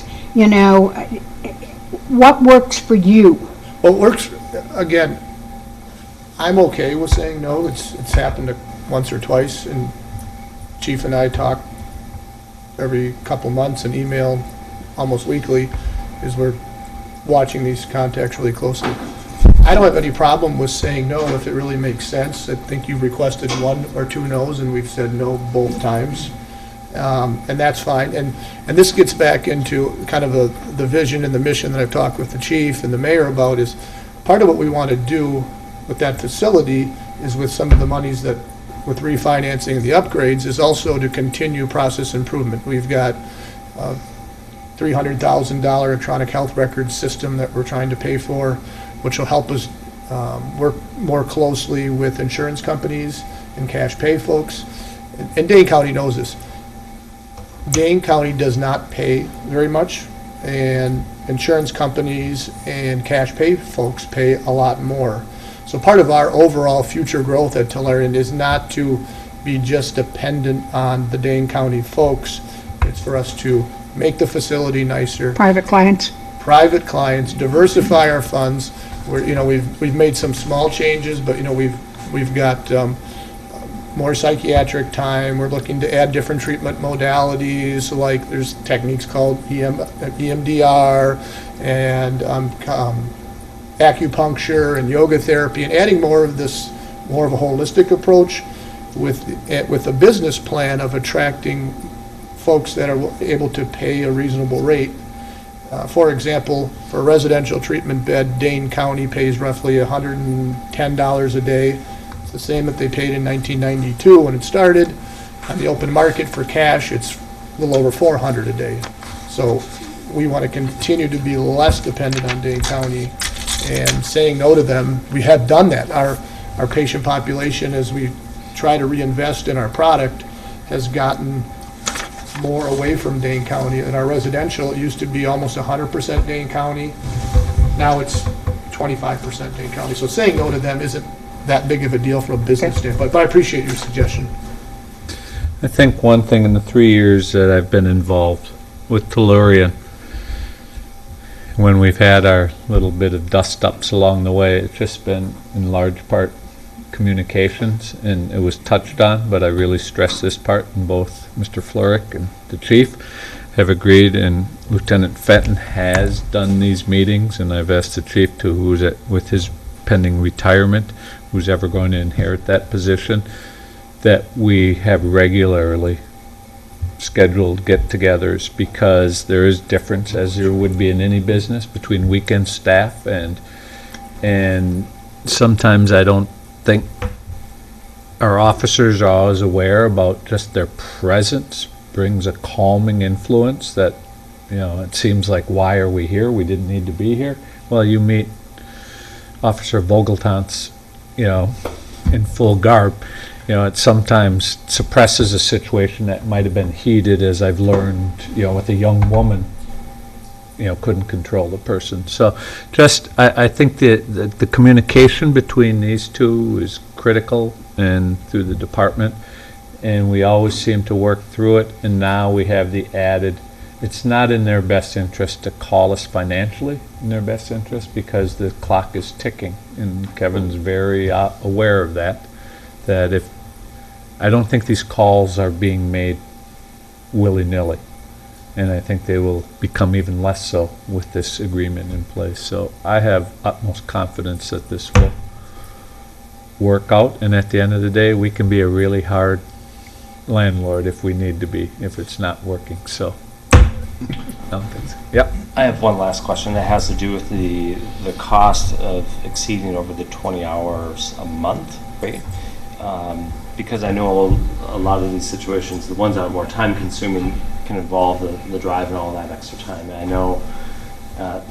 what works for you? What works, again, I'm okay with saying no. It's happened once or twice, and Chief and I talk every couple months and email almost weekly, as we're watching these contacts really closely. I don't have any problem with saying no if it really makes sense. I think you've requested one or two no's, and we've said no both times. and that's fine. And this gets back into kind of the vision and the mission that I've talked with the chief and the mayor about is part of what we want to do with that facility is with some of the monies that, with refinancing the upgrades, is also to continue process improvement. We've got $300,000 electronic health record system that we're trying to pay for, which will help us work more closely with insurance companies and cash pay folks. And Dane County knows this. Dane County does not pay very much, and insurance companies and cash pay folks pay a lot more. So part of our overall future growth at Tellurian is not to be just dependent on the Dane County folks. It's for us to make the facility nicer. Private clients? Private clients, diversify our funds. We've made some small changes, but we've got more psychiatric time. We're looking to add different treatment modalities, like there's techniques called EMDR and acupuncture and yoga therapy, and adding more of a holistic approach with a business plan of attracting folks that are able to pay a reasonable rate. For example, for a residential treatment bed, Dane County pays roughly $110 a day. It's the same that they paid in 1992 when it started. On the open market for cash, it's a little over $400 a day. So we want to continue to be less dependent on Dane County and saying no to them. We have done that. Our patient population, as we try to reinvest in our product, has gotten more away from Dane County. In our residential, it used to be almost 100% Dane County. Now it's 25% Dane County. So saying no to them isn't that big of a deal from a business standpoint, but I appreciate your suggestion. I think one thing in the 3 years that I've been involved with Tellurian, when we've had our little bit of dust-ups along the way, it's just been in large part communications, and it was touched on, but I really stress this part, and both Mr. Flurick and the chief have agreed, and Lieutenant Fenton has done these meetings, and I've asked the chief to, with his pending retirement, who's ever going to inherit that position, that we have regularly scheduled get-togethers, because there is difference, as there would be in any business, between weekend staff and sometimes I don't think our officers are always aware about just their presence brings a calming influence that, it seems like, why are we here? We didn't need to be here. Well, you meet Officer Vogeltantz, in full garb, it sometimes suppresses a situation that might have been heated, as I've learned, with a young woman, couldn't control the person. So I think the communication between these two is critical, and through the department, and we always seem to work through it, and now we have the added, it's not in their best interest to call us financially in their best interest, because the clock is ticking, and Kevin's very aware of that if I don't think these calls are being made willy-nilly, and I think they will become even less so with this agreement in place. So I have utmost confidence that this will work out, and at the end of the day, we can be a really hard landlord if we need to be, if it's not working. So I don't think so. Yep. I have one last question that has to do with the cost of exceeding over the 20 hours a month, right? Because I know a lot of these situations, the ones that are more time consuming, can involve the drive and all that extra time. And I know at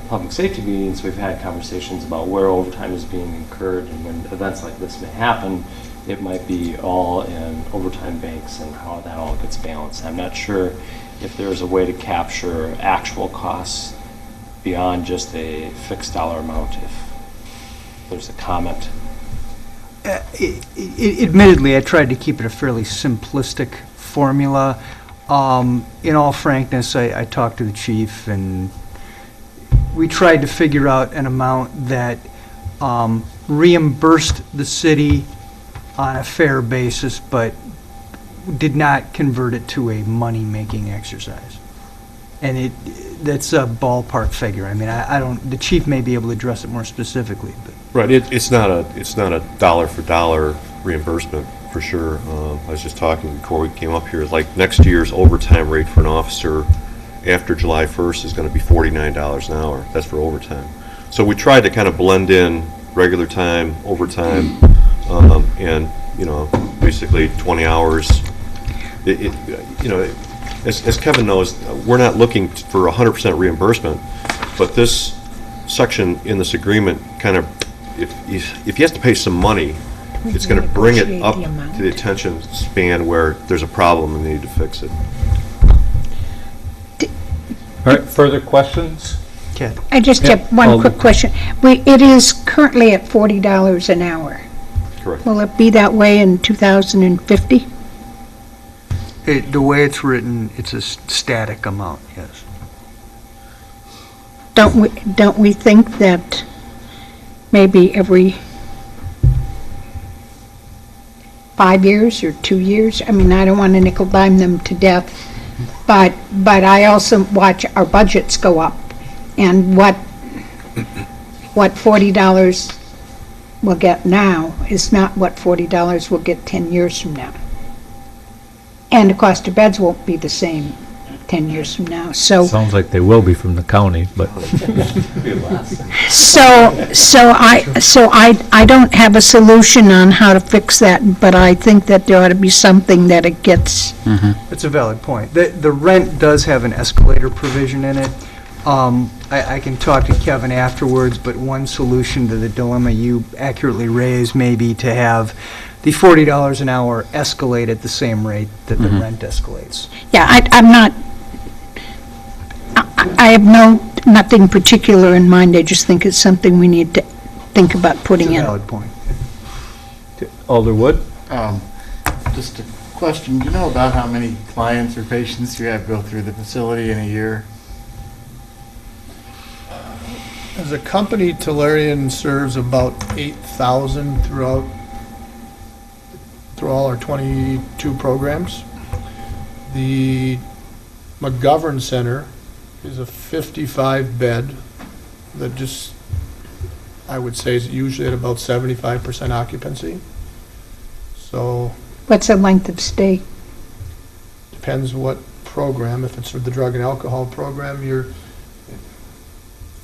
public safety meetings, we've had conversations about where overtime is being incurred, and when events like this may happen, it might be all in overtime banks and how that all gets balanced. I'm not sure if there's a way to capture actual costs beyond just a fixed dollar amount, if there's a comment. Admittedly, I tried to keep it a fairly simplistic formula. In all frankness, I talked to the chief, and we tried to figure out an amount that reimbursed the city on a fair basis, but did not convert it to a money-making exercise. And that's a ballpark figure. I mean, I don't. The chief may be able to address it more specifically, but Right, it's not a dollar for dollar reimbursement for sure. I was just talking before we came up here, like next year's overtime rate for an officer after July 1st is going to be $49 an hour. That's for overtime. So we tried to kind of blend in regular time, overtime, and, basically 20 hours. As Kevin knows, we're not looking for 100% reimbursement, but this section in this agreement kind of, if he has to pay some money, it's going to bring it up to the attention span where there's a problem and they need to fix it. All right, further questions? I just have one quick question. It is currently at $40 an hour. Correct. Will it be that way in 2050? The way it's written, it's a static amount, yes. Don't we think that maybe every 5 years or 2 years? I mean, I don't want to nickel dime them to death, but I also watch our budgets go up, and what $40 we'll get now is not what $40 we'll get 10 years from now. And the cost of beds won't be the same 10 years from now, so. Sounds like they will be from the county, but. So I don't have a solution on how to fix that, but I think that there ought to be something that it gets. That's a valid point. The rent does have an escalator provision in it. I can talk to Kevin afterwards, but one solution to the dilemma you accurately raised may be to have the $40 an hour escalate at the same rate that the rent escalates. Yeah, I'm not, I have nothing particular in mind. I just think it's something we need to think about putting It's a in. valid point. Alder Wood? Just a question, do you know about how many clients or patients you have go through the facility in a year? As a company, Tellurian serves about 8,000 through all our 22 programs. The McGovern Center is a 55-bed that just, I would say, is usually at about 75% occupancy. So What's the length of stay? depends what program. If it's for the drug and alcohol program, it's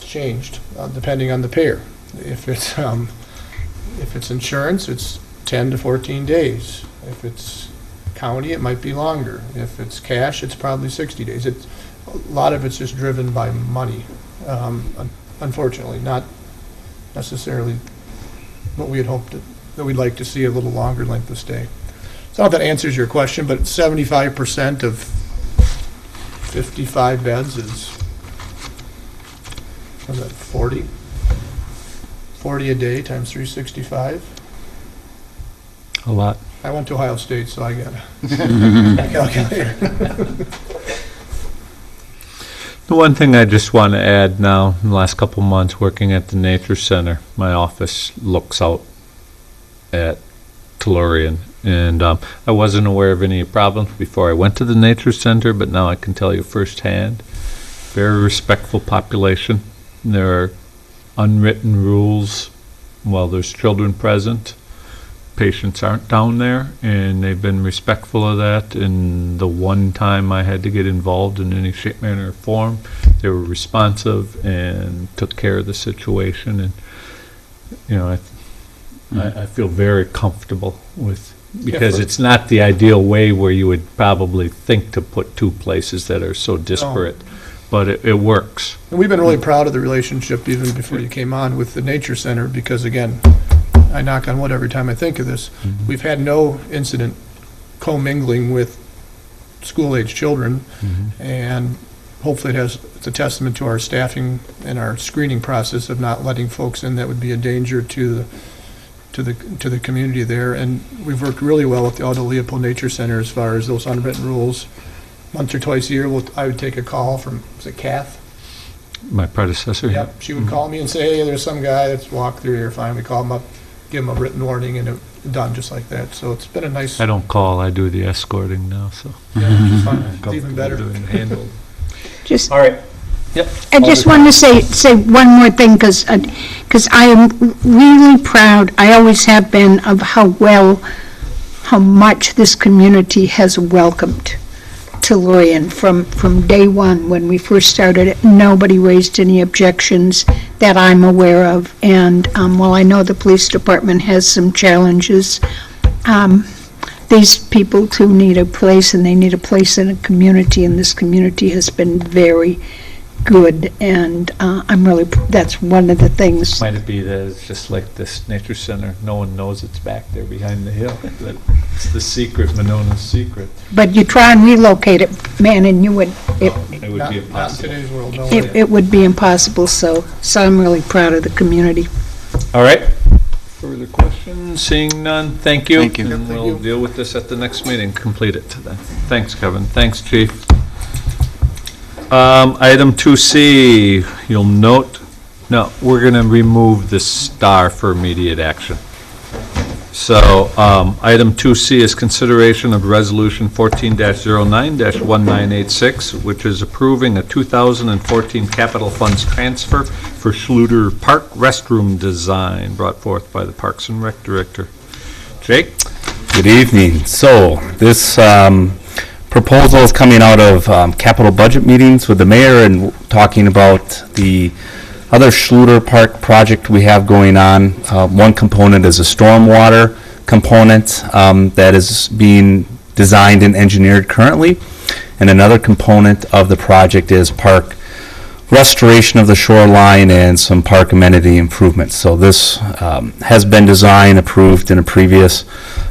changed depending on the payer. If it's insurance, it's 10 to 14 days. If it's county, it might be longer. If it's cash, it's probably 60 days. A lot of it's just driven by money, unfortunately, not necessarily what we had hoped that we'd like to see a little longer length of stay. So I don't know if that answers your question, but 75% of 55 beds is, what's that, 40? 40 a day times 365. A lot. I went to Ohio State, so I got a calculator. The one thing I just want to add now, in the last couple of months working at the Nature Center, my office looks out at Tellurian. And I wasn't aware of any problems before I went to the Nature Center, but now I can tell you firsthand. Very respectful population. There are unwritten rules while there's children present. Patients aren't down there, and they've been respectful of that. And the one time I had to get involved in any shape, manner, or form, they were responsive and took care of the situation. And I feel very comfortable with, because it's not the ideal way where you would probably think to put two places that are so disparate, but it works. And we've been really proud of the relationship, even before you came on, with the Nature Center, because again, I knock on wood every time I think of this. We've had no incident commingling with school-age children, and hopefully it's a testament to our staffing and our screening process of not letting folks in that would be a danger to the community there. And we've worked really well with the Aldo Leopold Nature Center as far as those unwritten rules. Once or twice a year, I would take a call from, was it Kath? My predecessor? Yep, she would call me and say, hey, there's some guy that's walked through here, fine. We call him up, give him a written warning, and it done just like that. So it's been a nice. I don't call, I do the escorting now, so. Yeah, it's fun. It's even better. Handled. Just, All right. Yep. I just want to say one more thing, because I am really proud, I always have been, of how how much this community has welcomed Tellurian from day one. When we first started it, nobody raised any objections that I'm aware of. And while I know the police department has some challenges, these people too need a place, and they need a place in a community, and this community has been very good, and that's one of the things. Might it be that it's just like this nature center, no one knows it's back there behind the hill, that it's the secret, Monona's secret. But you try and relocate it, man, and It would be Not in impossible. today's world, no. it would be impossible, so I'm really proud of the community. All right. Further questions? Seeing none, thank you. Thank you. And we'll deal with this at the next meeting, complete it to then. Thanks, Kevin. Thanks, Chief. Item 2C, you'll note, no, we're going to remove the star for immediate action. So, item 2C is consideration of Resolution 14-09-1986, which is approving a 2014 capital funds transfer for Schluter Park restroom design, brought forth by the Parks and Rec Director. Jake? Good evening. So, this proposal is coming out of capital budget meetings with the mayor and talking about the other Schluter Park project we have going on. One component is a stormwater component that is being designed and engineered currently, and another component of the project is park restoration of the shoreline and some park amenity improvements. So this has been designed, approved in a previous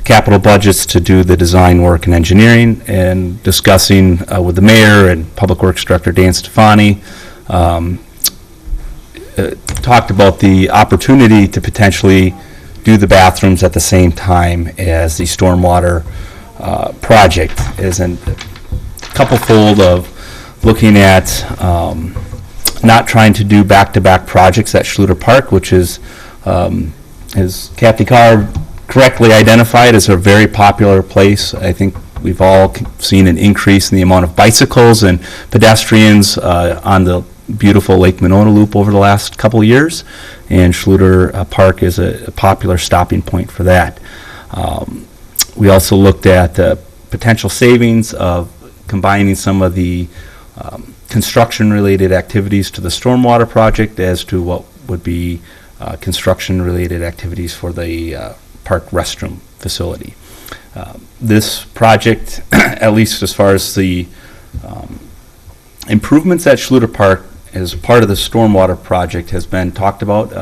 capital budgets to do the design work and engineering, and discussing with the mayor and Public Works Director Dan Stefani, talked about the opportunity to potentially do the bathrooms at the same time as the stormwater project. Is a couple-fold of looking at not trying to do back-to-back projects at Schluter Park, which is, as Kathy Carr correctly identified, is a very popular place. I think we've all seen an increase in the amount of bicycles and pedestrians on the beautiful Lake Monona loop over the last couple of years, and Schluter Park is a popular stopping point for that. We also looked at potential savings of combining some of the construction-related activities to the stormwater project as to what would be construction-related activities for the park restroom facility. This project, at least as far as the improvements at Schluter Park as part of the stormwater project, has been talked about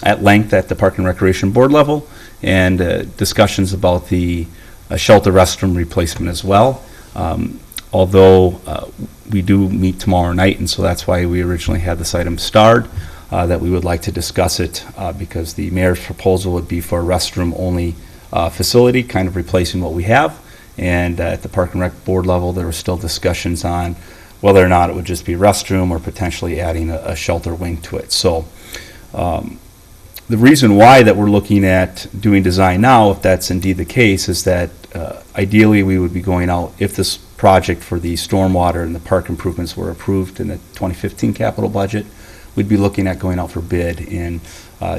at length at the Park and Recreation Board level, and discussions about the shelter restroom replacement as well. Although we do meet tomorrow night, and so that's why we originally had this item starred, that we would like to discuss it, because the mayor's proposal would be for a restroom-only facility, kind of replacing what we have. And at the Park and Rec Board level, there were still discussions on whether or not it would just be restroom or potentially adding a shelter wing to it. So the reason why that we're looking at doing design now, if that's indeed the case, is that ideally we would be going out, if this project for the stormwater and the park improvements were approved in the 2015 capital budget, we'd be looking at going out for bid in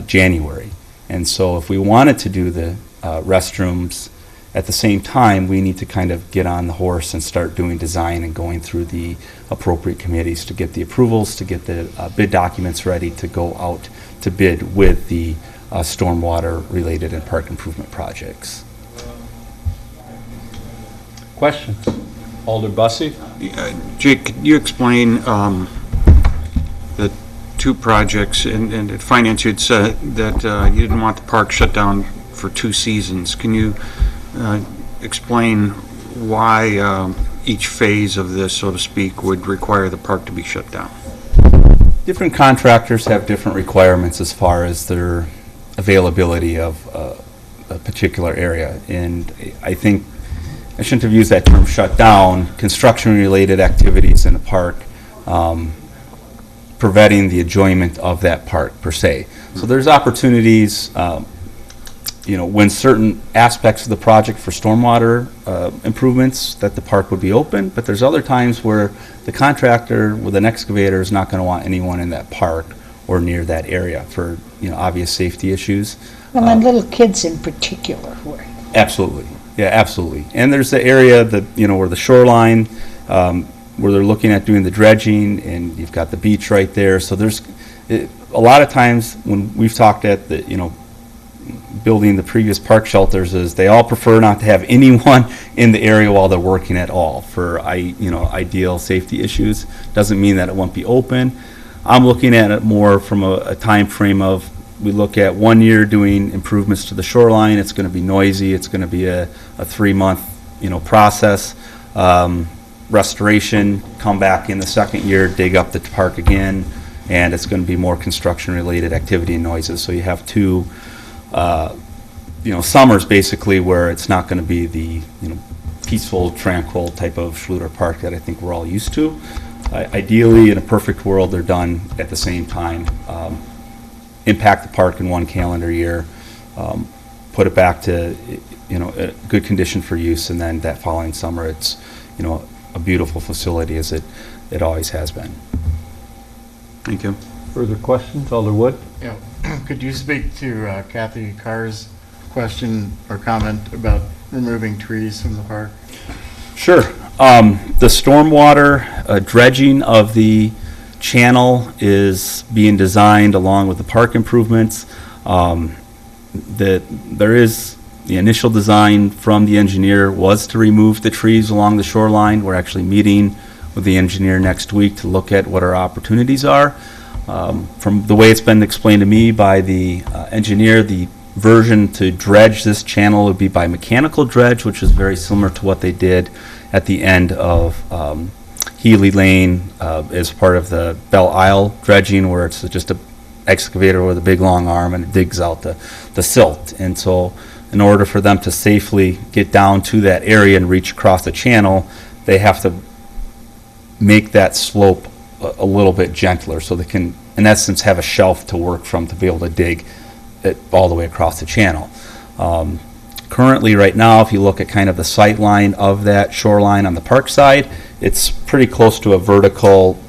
January. And so if we wanted to do the restrooms at the same time, we need to kind of get on the horse and start doing design and going through the appropriate committees to get the approvals, to get the bid documents ready to go out to bid with the stormwater-related and park improvement projects. Questions? Alder Bussey? Jake, could you explain the two projects, and at Finance you'd said that you didn't want the park shut down for 2 seasons. Can you explain why each phase of this, so to speak, would require the park to be shut down? Different contractors have different requirements as far as their availability of a particular area. And I think I shouldn't have used that term shut down. Construction-related activities in a park, preventing the enjoyment of that park per se. So there's opportunities, when certain aspects of the project for stormwater improvements, that the park would be open, but there's other times where the contractor with an excavator is not going to want anyone in that park or near that area for obvious safety issues. Well, and little kids in particular were. Absolutely, yeah, absolutely. And there's the area that, where the shoreline, where they're looking at doing the dredging, and you've got the beach right there. So there's, a lot of times when we've talked at the, building the previous park shelters, is they all prefer not to have anyone in the area while they're working at all for, ideal safety issues. Doesn't mean that it won't be open. I'm looking at it more from a time frame of, we look at 1 year doing improvements to the shoreline. It's going to be noisy. It's going to be a 3-month, process. Restoration, come back in the second year, dig up the park again, and it's going to be more construction-related activity and noises. So you have two, summers basically where it's not going to be the, peaceful, tranquil type of Schluter Park that I think we're all used to. Ideally, in a perfect world, they're done at the same time. Impact the park in 1 calendar year, put it back to, a good condition for use, and then that following summer, it's, a beautiful facility as it always has been. Thank you. Further questions, Alder Wood? Yeah. Could you speak to Kathy Carr's question or comment about removing trees from the park? Sure. The stormwater dredging of the channel is being designed along with the park improvements. The initial design from the engineer was to remove the trees along the shoreline. We're actually meeting with the engineer next week to look at what our opportunities are. From the way it's been explained to me by the engineer, the version to dredge this channel would be by mechanical dredge, which is very similar to what they did at the end of Healy Lane as part of the Belle Isle dredging, where it's just an excavator with a big long arm and it digs out the silt. And so in order for them to safely get down to that area and reach across the channel, they have to make that slope a little bit gentler so they can, in essence, have a shelf to work from to be able to dig it all the way across the channel. Currently, right now, if you look at kind of the sight line of that shoreline on the park side, it's pretty close to a vertical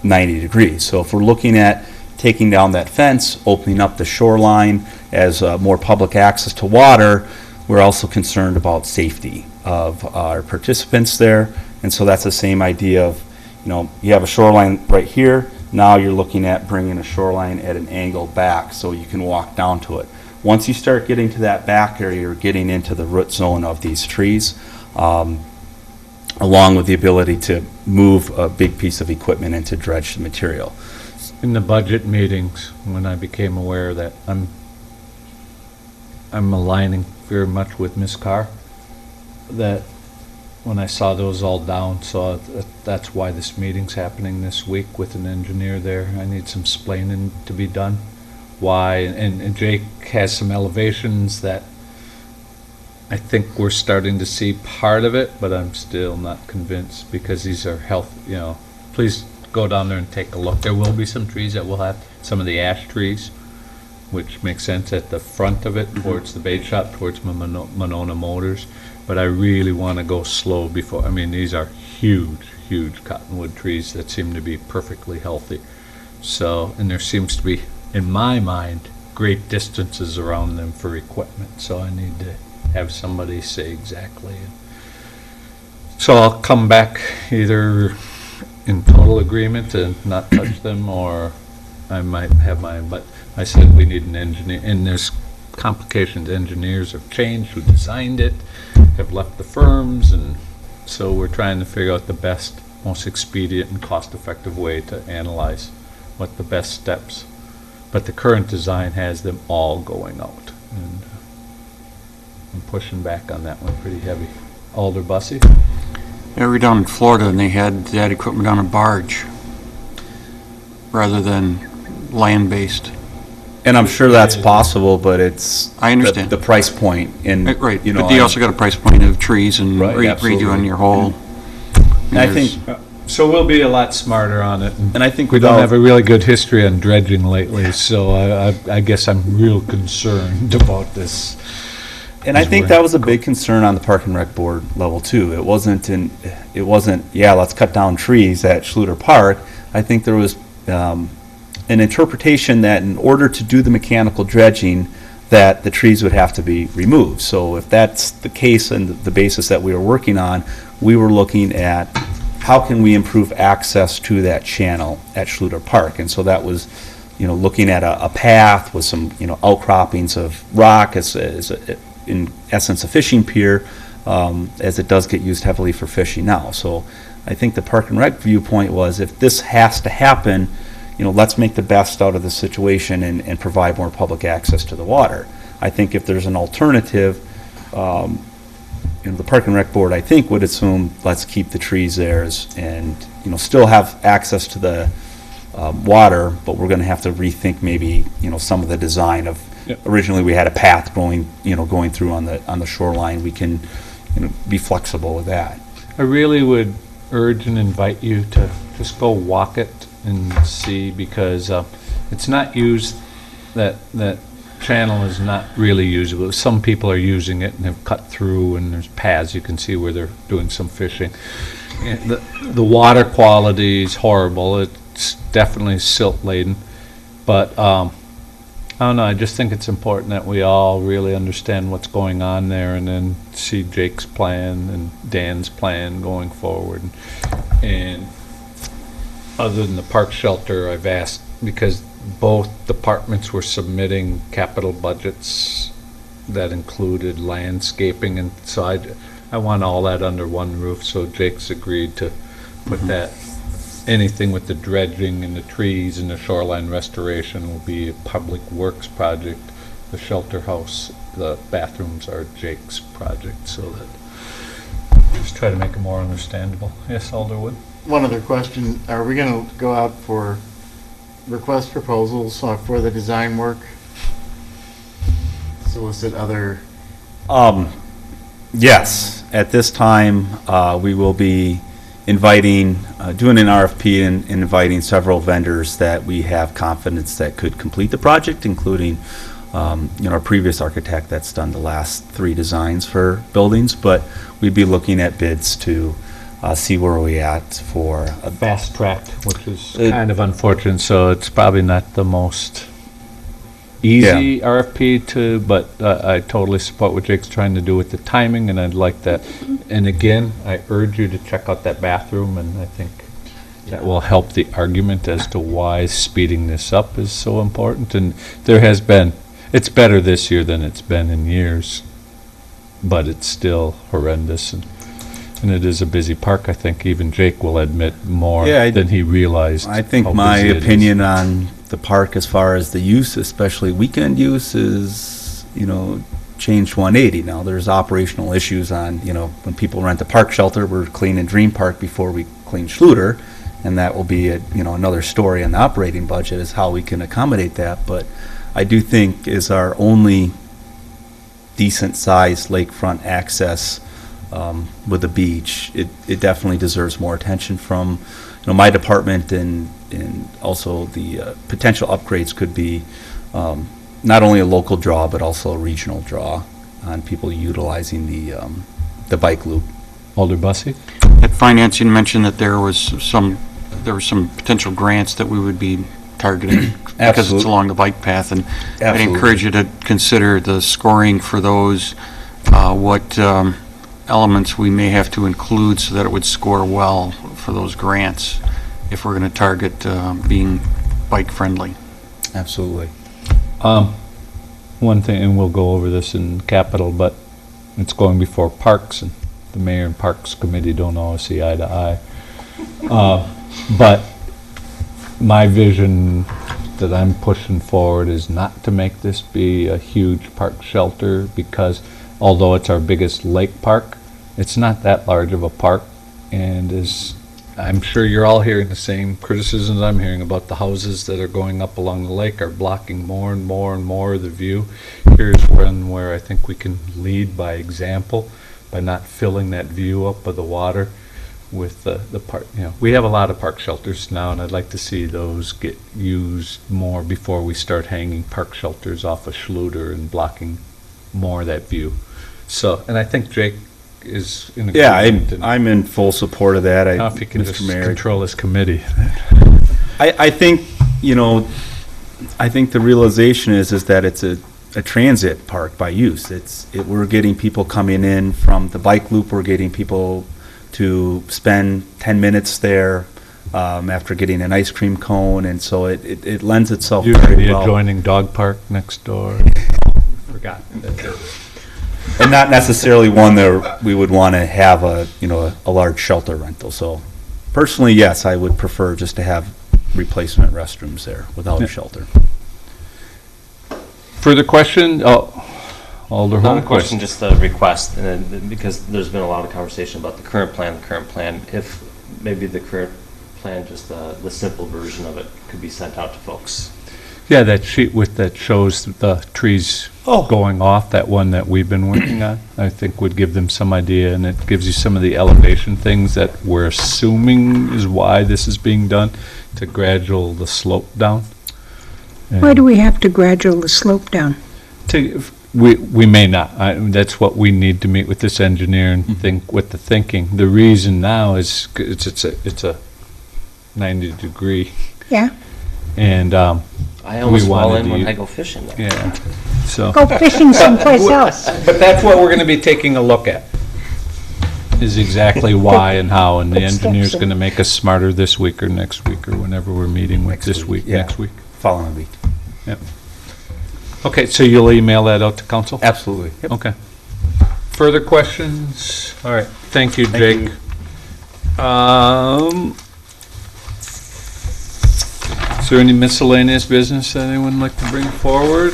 90 degrees. So if we're looking at taking down that fence, opening up the shoreline as more public access to water, we're also concerned about safety of our participants there. And so that's the same idea of, you have a shoreline right here. Now you're looking at bringing a shoreline at an angle back so you can walk down to it. Once you start getting to that back area, you're getting into the root zone of these trees, along with the ability to move a big piece of equipment into dredged material. In the budget meetings, when I became aware that I'm aligning very much with Ms. Carr, that when I saw those all down, so that's why this meeting's happening this week with an engineer there. I need some explaining to be done. Why, and Jake has some elevations that I think we're starting to see part of it, but I'm still not convinced because these are health, please go down there and take a look. There will be some trees that will have some of the ash trees, which makes sense at the front of it towards the bait shop, towards Monona Motors. But I really want to go slow before, these are huge cottonwood trees that seem to be perfectly healthy. So, and there seems to be, in my mind, great distances around them for equipment. So I need to have somebody say exactly. So I'll come back either in total agreement to not touch them, or I might have mine. But I said we need an engineer, and there's complications. Engineers have changed, who designed it, have left the firms, and so we're trying to figure out the best, most expedient and cost-effective way to analyze what the best steps. But the current design has them all going out, and I'm pushing back on that one pretty heavy. Alder Bussey? Yeah, we were down in Florida and they had that equipment on a barge rather than land-based. And I'm sure that's possible, but it's I understand the price point. And right, but you also got a price point of trees and redoing your whole. And I think so. We'll be a lot smarter on it, and I think we don't have a really good history on dredging lately. So I guess I'm real concerned about this. And I think that was a big concern on the Park and Rec Board level too. It wasn't let's cut down trees at Schluter Park. I think there was an interpretation that in order to do the mechanical dredging, that the trees would have to be removed. So if that's the case and the basis that we were working on, we were looking at how can we improve access to that channel at Schluter Park? And so that was, looking at a path with some, outcroppings of rock as in essence, a fishing pier, as it does get used heavily for fishing now. So I think the Park and Rec viewpoint was, if this has to happen, let's make the best out of the situation and provide more public access to the water. I think if there's an alternative, the Park and Rec Board, I think, would assume, let's keep the trees there and, still have access to the water, but we're going to have to rethink maybe, some of the design of, originally we had a path going through on the shoreline. We can, be flexible with that. I really would urge and invite you to just go walk it and see, because it's not used, that channel is not really usable. Some people are using it and have cut through, and there's paths you can see where they're doing some fishing. And the water quality is horrible. It's definitely silt laden, but I don't know, I just think it's important that we all really understand what's going on there, and then see Jake's plan and Dan's plan going forward. And other than the park shelter, I've asked, because both departments were submitting capital budgets that included landscaping, and so I want all that under one roof, so Jake's agreed to put that, anything with the dredging and the trees and the shoreline restoration will be a public works project. The shelter house, the bathrooms are Jake's project, so that, just try to make it more understandable. Yes, Alderwood? One other question, are we going to go out for request proposals for the design work? Solicit other? Yes, at this time, we will be inviting, doing an RFP and inviting several vendors that we have confidence that could complete the project, including our previous architect that's done the last 3 designs for buildings, but we'd be looking at bids to see where we at for a Fast tracked, which is kind of unfortunate, so it's probably not the most easy RFP to, but I totally support what Jake's trying to do with the timing, and I'd like that. And again, I urge you to check out that bathroom, and I think that will help the argument as to why speeding this up is so important. And there has been, it's better this year than it's been in years, but it's still horrendous, and it is a busy park. I think even Jake will admit more than he realized. I think how my busy it is. opinion on the park as far as the use, especially weekend use, is, changed 180. Now, there's operational issues on, when people rent a park shelter, we're cleaning Dream Park before we clean Schluter, and that will be, another story on the operating budget, is how we can accommodate that. But I do think is our only decent-sized lakefront access with the beach, it definitely deserves more attention from, my department, and also the potential upgrades could be not only a local draw, but also a regional draw on people utilizing the bike loop. Alder Bussey? At finance, you mentioned that there were some potential grants that we would be targeting because it's along the bike path, and I'd encourage you to consider the scoring for those, what elements we may have to include so that it would score well for those grants if we're going to target being bike friendly. Absolutely. One thing, and we'll go over this in capital, but it's going before parks, and the mayor and parks committee don't always see eye to eye. But my vision that I'm pushing forward is not to make this be a huge park shelter, because although it's our biggest lake park, it's not that large of a park, and as I'm sure you're all hearing the same criticisms I'm hearing about the houses that are going up along the lake are blocking more and more and more of the view. Here's one where I think we can lead by example by not filling that view up of the water with the park. We have a lot of park shelters now, and I'd like to see those get used more before we start hanging park shelters off of Schluter and blocking more of that view. So, and I think Jake is in agreement. Yeah, I'm in full support of that. Now if you can just control his committee. I think, I think the realization is that it's a transit park by use. We're getting people coming in from the bike loop, we're getting people to spend 10 minutes there after getting an ice cream cone, and so it lends itself very Usually the well. adjoining dog park next door. Forgot. And not necessarily one that we would want to have a large shelter rental. So personally, yes, I would prefer just to have replacement restrooms there without a shelter. Further question? Alder Not a Holmquist. question, just a request, and then, because there's been a lot of conversation about the current plan, if maybe the current plan, just the simple version of it, could be sent out to folks. Yeah, that sheet that shows the trees going off, that one that we've been working on, I think would give them some idea, and it gives you some of the elevation things that we're assuming is why this is being done, to gradual the slope down. Why do we have to gradual the slope down? We may not. That's what we need to meet with this engineer and think with the thinking. The reason now is it's a 90-degree. Yeah. And I almost fall wanted in to when use- I go fishing there. Yeah. So. Go fishing someplace else. But that's what we're going to be taking a look at. Is exactly why and how, and the Good steps engineer's in. going to make us smarter this week or next week or whenever we're meeting with this week, yeah. next week. Following week. Yep. Okay, so you'll email that out to council? Absolutely. Yep. Okay. Further questions? All right, thank you, Thank Jake. Is there any miscellaneous business that anyone would like to bring forward?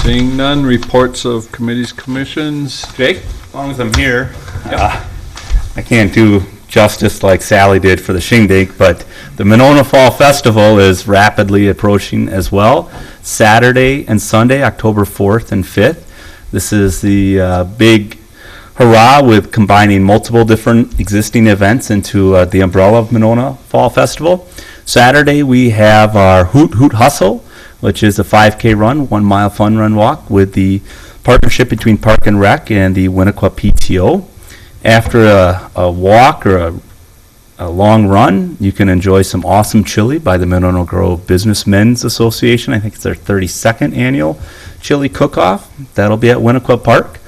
Seeing none, reports of committees, commissions. Jake? As long as I'm here, I can't do justice like Sally did for the shindig, but the Monona Fall Festival is rapidly approaching as well. Saturday and Sunday, October 4th and 5th. This is the big hurrah with combining multiple different existing events into the umbrella of Monona Fall Festival. Saturday, we have our Hoot Hoot Hustle, which is a 5K run, 1 mile fun run walk with the partnership between Park and Rec and the Winnequa PTO. After a walk or a long run, you can enjoy some awesome chili by the Monona Grove Businessmen's Association. I think it's their 32nd annual chili cook-off. That'll be at Winnequa Park.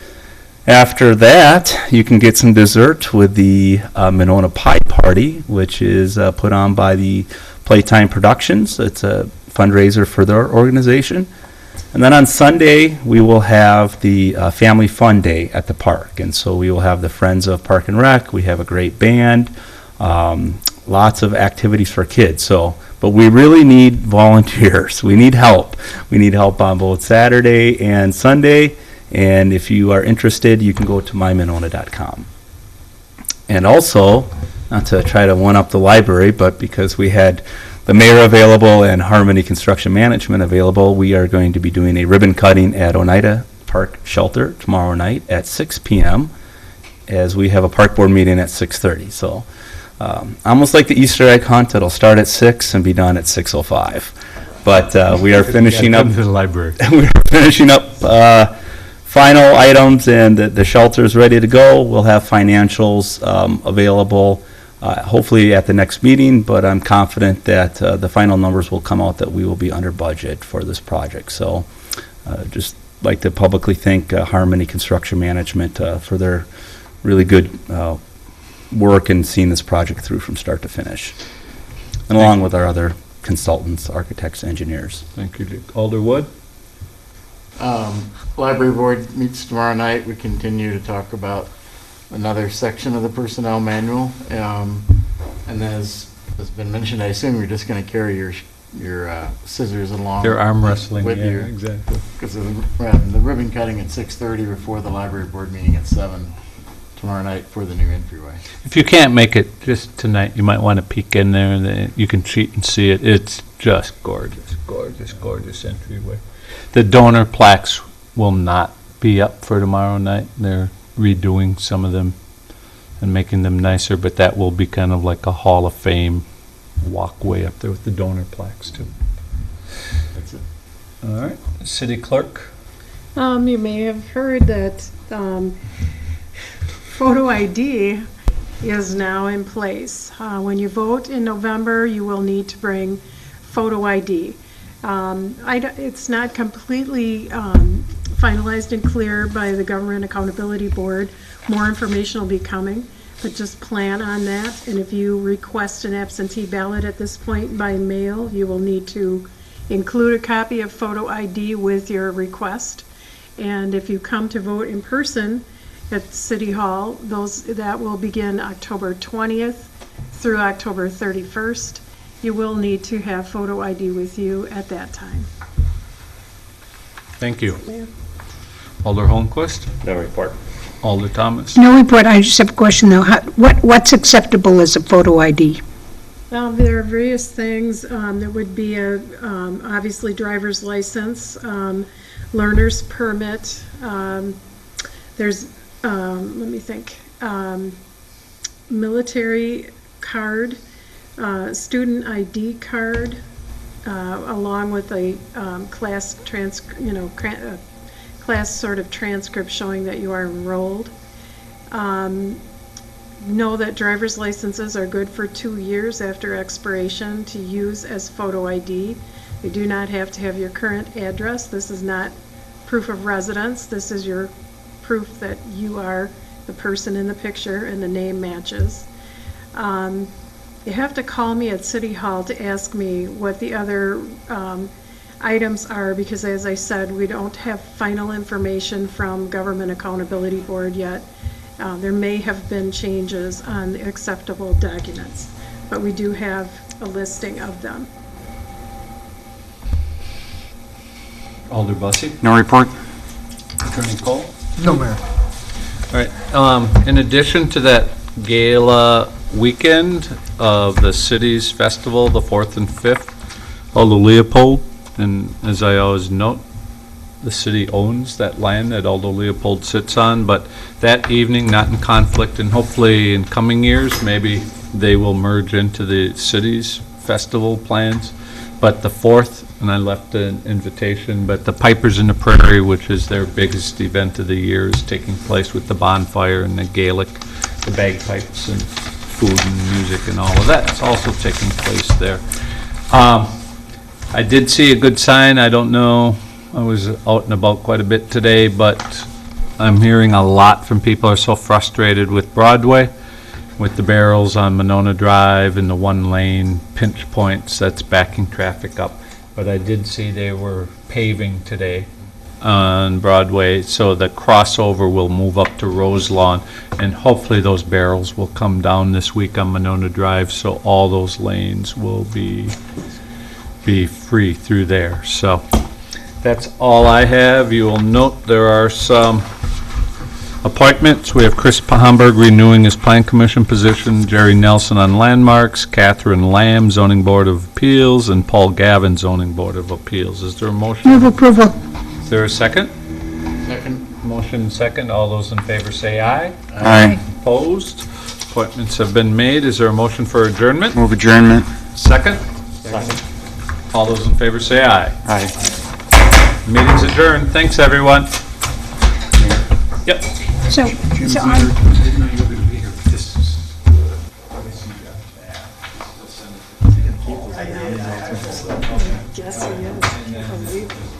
After that, you can get some dessert with the Monona Pie Party, which is put on by the Playtime Productions. It's a fundraiser for their organization. And then on Sunday, we will have the Family Fun Day at the park. And so we will have the Friends of Park and Rec. We have a great band, lots of activities for kids. So, but we really need volunteers. We need help. We need help on both Saturday and Sunday. And if you are interested, you can go to mymonona.com. And also, not to try to one-up the library, but because we had the mayor available and Harmony Construction Management available, we are going to be doing a ribbon cutting at Oneida Park Shelter tomorrow night at 6 p.m. as we have a park board meeting at 6:30. So almost like the Easter egg hunt, it'll start at 6 and be done at 6:05. But we are finishing up. Come to the library. We are finishing up final items, and the shelter is ready to go. We'll have financials available hopefully at the next meeting, but I'm confident that the final numbers will come out that we will be under budget for this project. So just like to publicly thank Harmony Construction Management for their really good work in seeing this project through from start to finish, and along with our other consultants, architects, engineers. Thank you, Jake. Alder Wood? Library board meets tomorrow night. We continue to talk about another section of the personnel manual. And as has been mentioned, I assume you're just going to carry your scissors along. Their arm wrestling, with yeah, you. exactly. Because the ribbon cutting at 6:30 before the library board meeting at 7 tomorrow night for the new entryway. If you can't make it just tonight, you might want to peek in there, and then you can cheat and see it. It's just gorgeous, gorgeous, gorgeous entryway. The donor plaques will not be up for tomorrow night. They're redoing some of them and making them nicer, but that will be kind of like a Hall of Fame walkway up there with the donor plaques too. That's it. All right, City Clerk? You may have heard that photo ID is now in place. When you vote in November, you will need to bring photo ID. It's not completely finalized and clear by the Government Accountability Board. More information will be coming, but just plan on that. And if you request an absentee ballot at this point by mail, you will need to include a copy of photo ID with your request. And if you come to vote in person at City Hall, that will begin October 20th through October 31st. You will need to have photo ID with you at that time. Thank you. Alder Holmquist? No report. Alder Thomas? No report, I just have a question though. What's acceptable as a photo ID? There are various things. There would be obviously driver's license, learner's permit. There's, let me think, military card, student ID card, along with a class class sort of transcript showing that you are enrolled. Know that driver's licenses are good for 2 years after expiration to use as photo ID. You do not have to have your current address. This is not proof of residence. This is your proof that you are the person in the picture and the name matches. You have to call me at City Hall to ask me what the other items are, because as I said, we don't have final information from Government Accountability Board yet. There may have been changes on the acceptable documents, but we do have a listing of them. Alder Bussey? No report? Attorney Cole? No, Mayor. All right, in addition to that gala weekend of the city's festival, the 4th and 5th, Aldo Leopold, and as I always note, the city owns that land that Aldo Leopold sits on, but that evening, not in conflict, and hopefully in coming years, maybe they will merge into the city's festival plans. But the 4th, and I left an invitation, but the Pipers in the Prairie, which is their biggest event of the year, is taking place with the bonfire and the Gaelic, the bagpipes and food and music and all of that. It's also taking place there. I did see a good sign. I don't know, I was out and about quite a bit today, but I'm hearing a lot from people are so frustrated with Broadway, with the barrels on Monona Drive and the one-lane pinch points that's backing traffic up. But I did see they were paving today on Broadway, so the crossover will move up to Rose Lawn, and hopefully those barrels will come down this week on Monona Drive, so all those lanes will be free through there. So that's all I have. You will note there are some appointments. We have Chris Hamburg renewing his Plan Commission position, Jerry Nelson on Landmarks, Catherine Lamb, Zoning Board of Appeals, and Paul Gavin, Zoning Board of Appeals. Is there a motion? Move approval. Is there a second? Second. Motion second. All those in favor say aye. Aye. Opposed? Appointments have been made. Is there a motion for adjournment? Move adjournment. Second? Second. All those in favor say aye. Aye. Meeting's adjourned. Thanks, everyone. Yep. So Yes, he is.